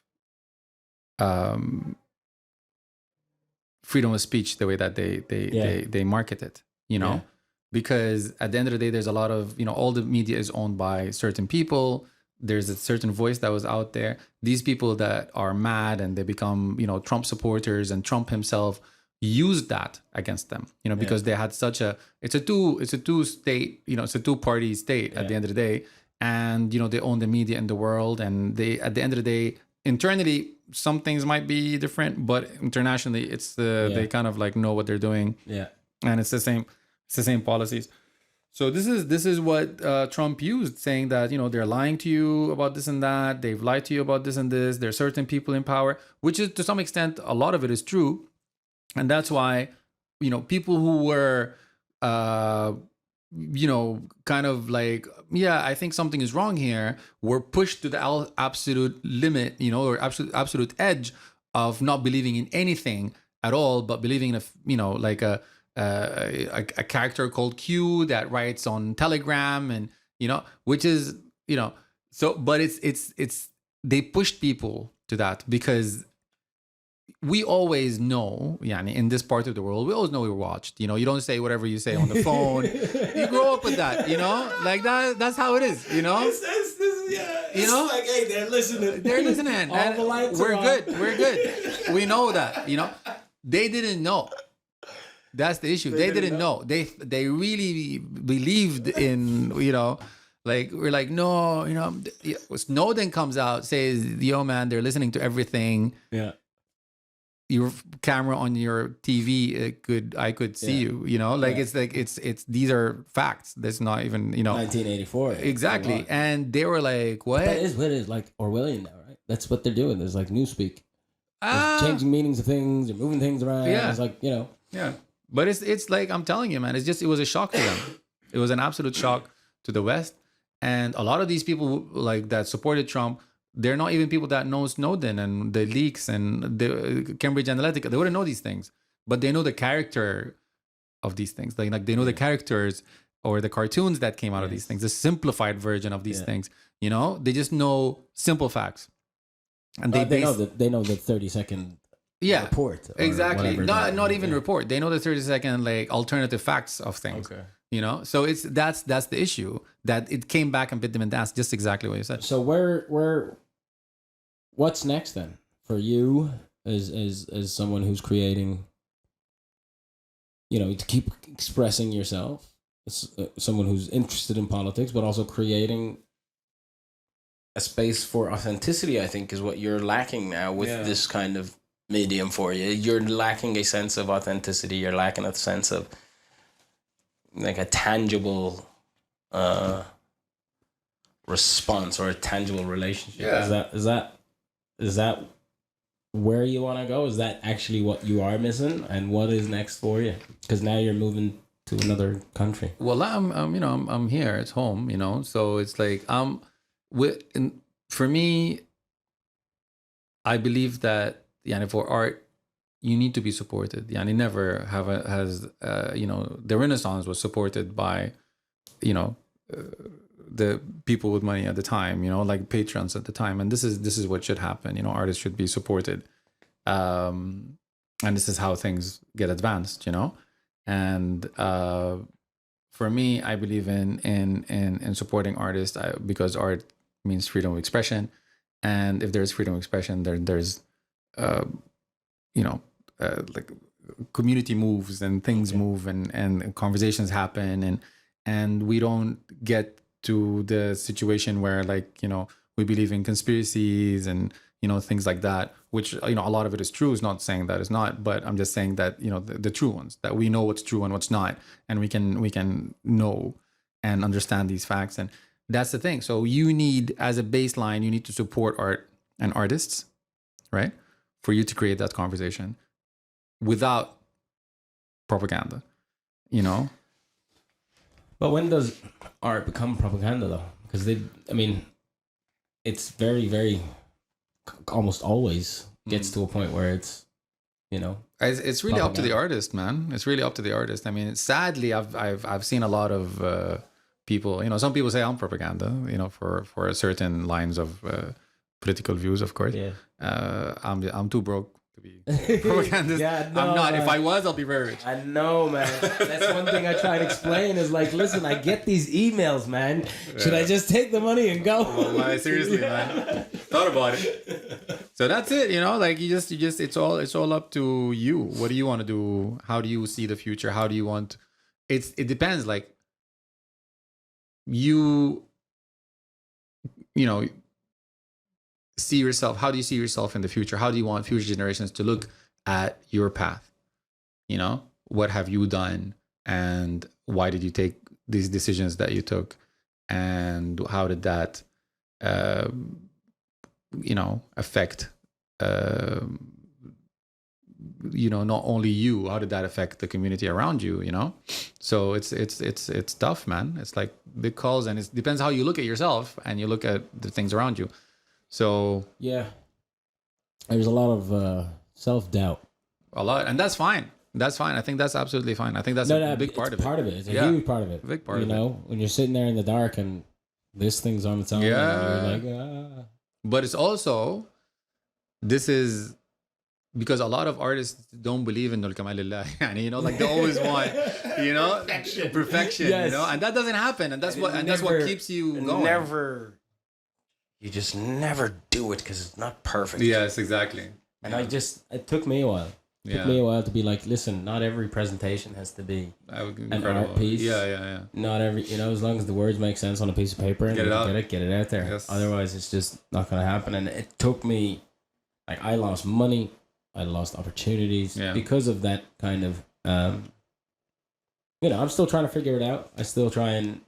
freedom of speech the way that they market it. You know, because at the end of the day, there's a lot of, you know, all the media is owned by certain people. There's a certain voice that was out there. These people that are mad and they become, you know, Trump supporters, and Trump himself used that against them, you know, because they had such it's a two state, you know, it's a two-party state at the end of the day. And, you know, they own the media in the world, and they, at the end of the day, internally, some things might be different, but internationally, it's they kind of like know what they're doing. Yeah. And it's the same policies. So this is what Trump used, saying that, you know, they're lying to you about this and that. They've lied to you about this and this. There are certain people in power, which is to some extent, a lot of it is true. And that's why, you know, people who were, you know, kind of like, yeah, I think something is wrong here, were pushed to the absolute limit, you know, or absolute edge of not believing in anything at all, but believing in you know, like a character called Q that writes on Telegram, and, you know, which is, you know, so, but it's they pushed people to that because we always know, in this part of the world, we always know we're watched. You know, you don't say whatever you say on the phone. You grow up with that, you know, like that's how it is, you know. You know, like, hey, they're listening. They're listening. All the lights we're are good. on. We're good. We know that, you know. They didn't know. That's the issue. They didn't know. They really believed in, you know, like, we're like, no, you know, Snowden comes out, says, yo, man, they're listening to everything. Yeah. Your camera on your TV, I could see you, you know, like, it's like, it's these are facts. That's not even, you know, 1984. Exactly. And they were like, what? That is what it is, like Orwellian now, right? That's what they're doing. There's like newspeak. There's changing meanings of things. They're moving things around. Yeah. It's like, you know. Yeah. But it's like, I'm telling you, man, it was a shock to them. It was an absolute shock to the West. And a lot of these people like that supported Trump, they're not even people that know Snowden and the leaks and the Cambridge Analytica. They wouldn't know these things, but they know the character of these things. Like they know the characters or the cartoons that came out of these things, the simplified version of these things. You know, they just know simple facts. And they know the 30-second report. Exactly. Not even report. They know the 30-second like alternative facts of things. Okay. You know, so it's that's the issue, that it came back and bit them in the ass, just exactly what you said. So what's next then for you as someone who's creating, you know, to keep expressing yourself, as someone who's interested in politics, but also creating a space for authenticity, I think, is what you're lacking now with this kind of medium for you. You're lacking a sense of authenticity. You're lacking a sense of like a tangible response or a tangible relationship. Yeah. Is that where you want to go? Is that actually what you are missing? And what is next for you? Because now you're moving to another country. Well, I'm here. It's home, you know. So it's like for me, I believe that for art, you need to be supported. Never has the Renaissance was supported by, the people with money at the time, like patrons at the time, and this is what should happen. Artists should be supported, and this is how things get advanced. And for me, I believe in supporting artists because art means freedom of expression, and if there's freedom of expression, there's like community moves and things move and conversations happen, and we don't get to the situation where we believe in conspiracies and things like that, which a lot of it is true. It's not saying that it's not, but I'm just saying that the true ones, that we know what's true and what's not, and we can know and understand these facts. And that's the thing. So you need, as a baseline, you need to support art and artists, right, for you to create that conversation without propaganda. But when does art become propaganda, though? Because it's very, very, almost always gets to a point where it's it's really up to the artist, man. It's really up to the artist. Sadly, I've seen a lot of people. Some people say I'm propaganda. For certain lines of political views, of course. Yeah. I'm too broke to be propagandist. Yeah, no, I'm not. man. If I was, I'll be very rich. I know, man. That's one thing I try to explain is listen, I get these emails, man. Should I just take the money and go? Well, seriously, man. Thought about it. So that's it. You just it's all up to you. What do you want to do? How do you see the future? How do you want? It depends. See yourself. How do you see yourself in the future? How do you want future generations to look at your path? What have you done, and why did you take these decisions that you took, and how did that affect not only you, how did that affect the community around you? So it's tough, man. It's like big calls, and it depends how you look at yourself and you look at the things around you. So yeah, there's a lot of self-doubt. A lot, and that's fine. That's fine. I think that's absolutely fine. I think that's a big part of it. Part of it. It's a huge part of it. A big part of it. When you're sitting there in the dark and this thing's on its own, and you're like, But it's also, this is because a lot of artists don't believe in they always want, perfection, yes. And that doesn't happen, and that's what keeps you going. You just never do it because it's not perfect. Yes, exactly. And it took me a while. It took me a while to be like, listen, not every presentation has to be an art piece. Yeah. Not every, as long as the words make sense on a piece of paper and get it out there. Yes. Otherwise, it's just not going to happen. And it took me, I lost money, I lost opportunities because of that kind of, I'm still trying to figure it out. I still try and,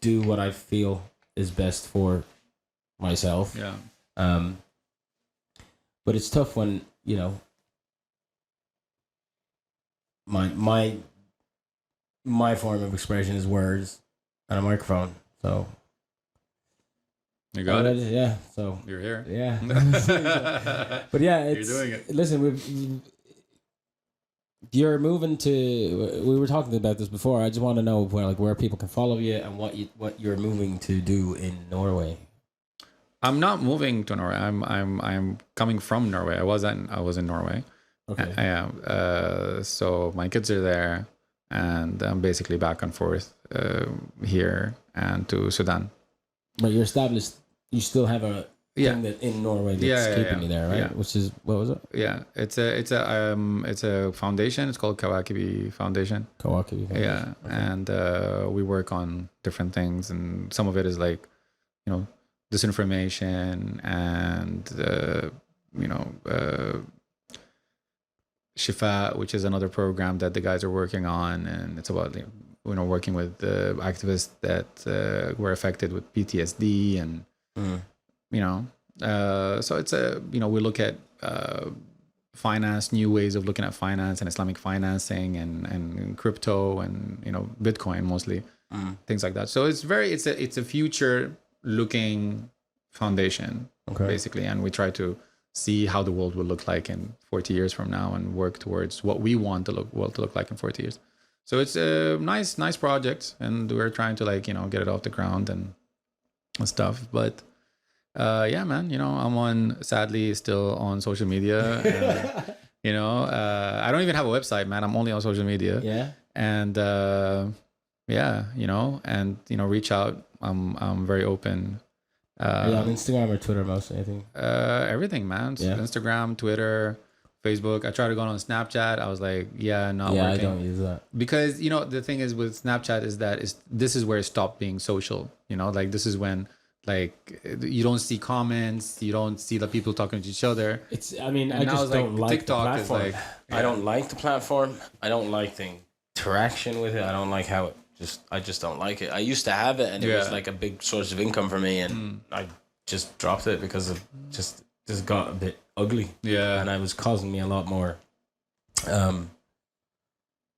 do what I feel is best for myself. Yeah. But it's tough when, my form of expression is words and a microphone. So you got it. Yeah. So you're here. Yeah. But yeah, you're doing it. Listen, you're moving to. We were talking about this before. I just want to know where people can follow you and what you're moving to do in Norway. I'm not moving to Norway. I'm coming from Norway. I was in Norway. Okay. I am. So my kids are there, and I'm basically back and forth here and to Sudan. But you're established. You still have a thing that in Norway that's keeping you there, right? Yeah. Which is, what was it? Yeah, it's a foundation. It's called Kawakibi Foundation. Kawakibi Foundation. Yeah, okay. And we work on different things, and some of it is like, disinformation and Shifa, which is another program that the guys are working on, and it's about working with activists that were affected with PTSD and so it's we look at finance, new ways of looking at finance and Islamic financing and crypto and Bitcoin mostly, things like that. So it's a future looking foundation, basically, and we try to see how the world will look like in 40 years from now and work towards what we want the world to look like in 40 years. So it's a nice project, and we're trying to get it off the ground and stuff. But yeah, man, I'm sadly still on social media. And, I don't even have a website, man. I'm only on social media. Yeah. And reach out. I'm very open. On Instagram or Twitter mostly, I think. Everything, man. Yeah. Instagram, Twitter, Facebook. I tried to go on Snapchat. I was like, not working. I don't use that. Because, the thing is with Snapchat is that this is where it stopped being social. This is when, you don't see comments, you don't see the people talking to each other. I just don't like TikTok the platform. I don't like the platform. I don't like the interaction with it. I don't like how it I just don't like it. I used to have it, and it was like a big source of income for me, and I just dropped it because it just got a bit ugly. Yeah. And it was causing me a lot more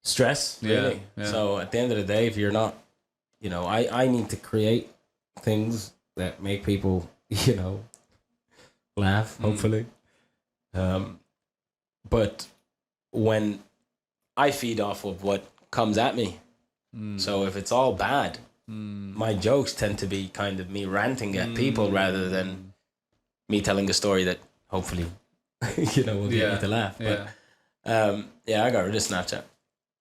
stress, really. Yeah. So at the end of the day, if you're not, I need to create things that make people, laugh, hopefully. But when I feed off of what comes at me, so if it's all bad, my jokes tend to be kind of me ranting at people rather than me telling a story that hopefully, will get me to laugh. But I got rid of Snapchat.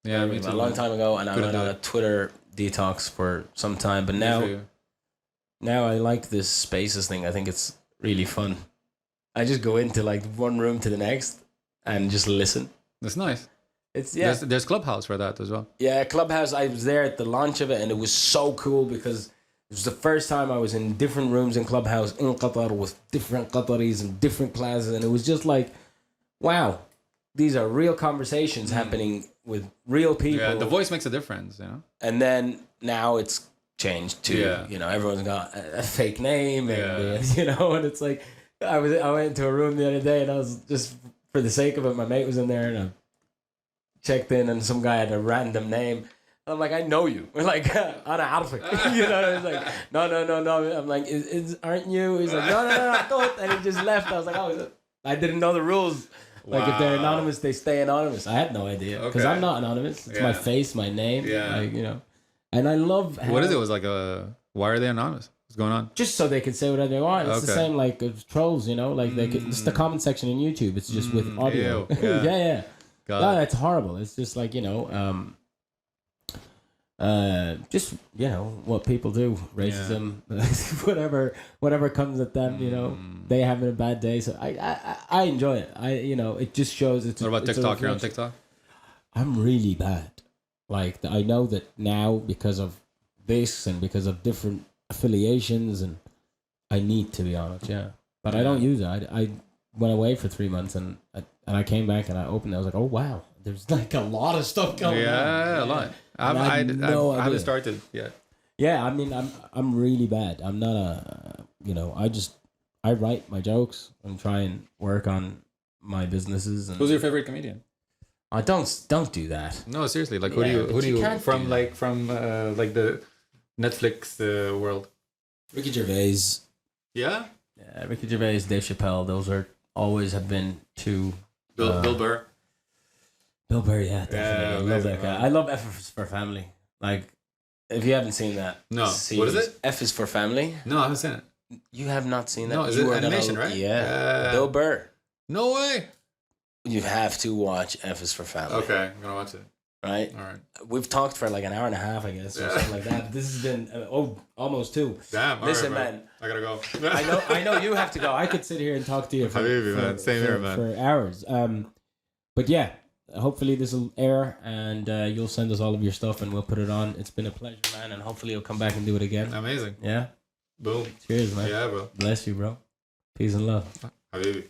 Yeah, me too. A long time ago, and I went on a Twitter detox for some time. But now I like this Spaces thing. I think it's really fun. I just go into one room to the next and just listen. That's nice. It's There's Clubhouse for that as well. Yeah, Clubhouse. I was there at the launch of it, and it was so cool because it was the first time I was in different rooms in Clubhouse in Qatar with different Qataris and different classes, and it was just like, wow, these are real conversations happening with real people. Yeah, the voice makes a difference, And then now it's changed to everyone's got a fake name, and and it's like I went into a room the other day, and I was just for the sake of it, my mate was in there, and I checked in, and some guy had a random name. I'm like, I know you. We're like, Ana Arfik. He's like, no. I'm like, aren't you? He's like, no, don't. And he just left. I was like, I didn't know the rules. Like, if they're anonymous, they stay anonymous. I had no idea. Because I'm not anonymous. It's my face, my name. Yeah. And I love how... What is it? It was like why are they anonymous? What's going on? Just so they can say whatever they want. It's the same like trolls, like they could... It's the comment section in YouTube. It's just with audio. Yeah. No, that's horrible. It's just like, just what people do, racism, whatever comes at them, they having a bad day. So I enjoy it. It just shows. What about TikTok? You're on TikTok? I'm really bad. Like, I know that now because of this and because of different affiliations, and I need to be on it. Yeah, but I don't use it. I went away for 3 months, and I came back and I opened it. I was like, oh wow, there's like a lot of stuff going on. Yeah, a lot. I haven't started yet. Yeah, I mean, I'm really bad. I'm not I write my jokes and try and work on my businesses. And who's your favorite comedian? I don't do that. No, seriously. Like, who do you from the Netflix world? Ricky Gervais. Yeah. Yeah, Ricky Gervais, Dave Chappelle. Those are always have been two. Bill Burr. Bill Burr, yeah, definitely. I love that guy. I love F is for Family. Like, if you haven't seen that, no. What is it? F is for Family. No, I haven't seen it. You have not seen that. No, is it animation, right? Yeah, Bill Burr. No way. You have to watch F is for Family. Okay, I'm gonna watch it. right? All right. We've talked for like an hour and a half, I guess, or something like that. This has been almost 2. Damn. Listen, right, man. I gotta go. I know you have to go. I could sit here and talk to you for, Habibi, man. Same here, man. For hours. But yeah, hopefully this will air, and you'll send us all of your stuff, and we'll put it on. It's been a pleasure, man, and hopefully you'll come back and do it again. Amazing. Yeah. Boom. Cheers, man. Yeah, bro. Bless you, bro. Peace and love. Habibi.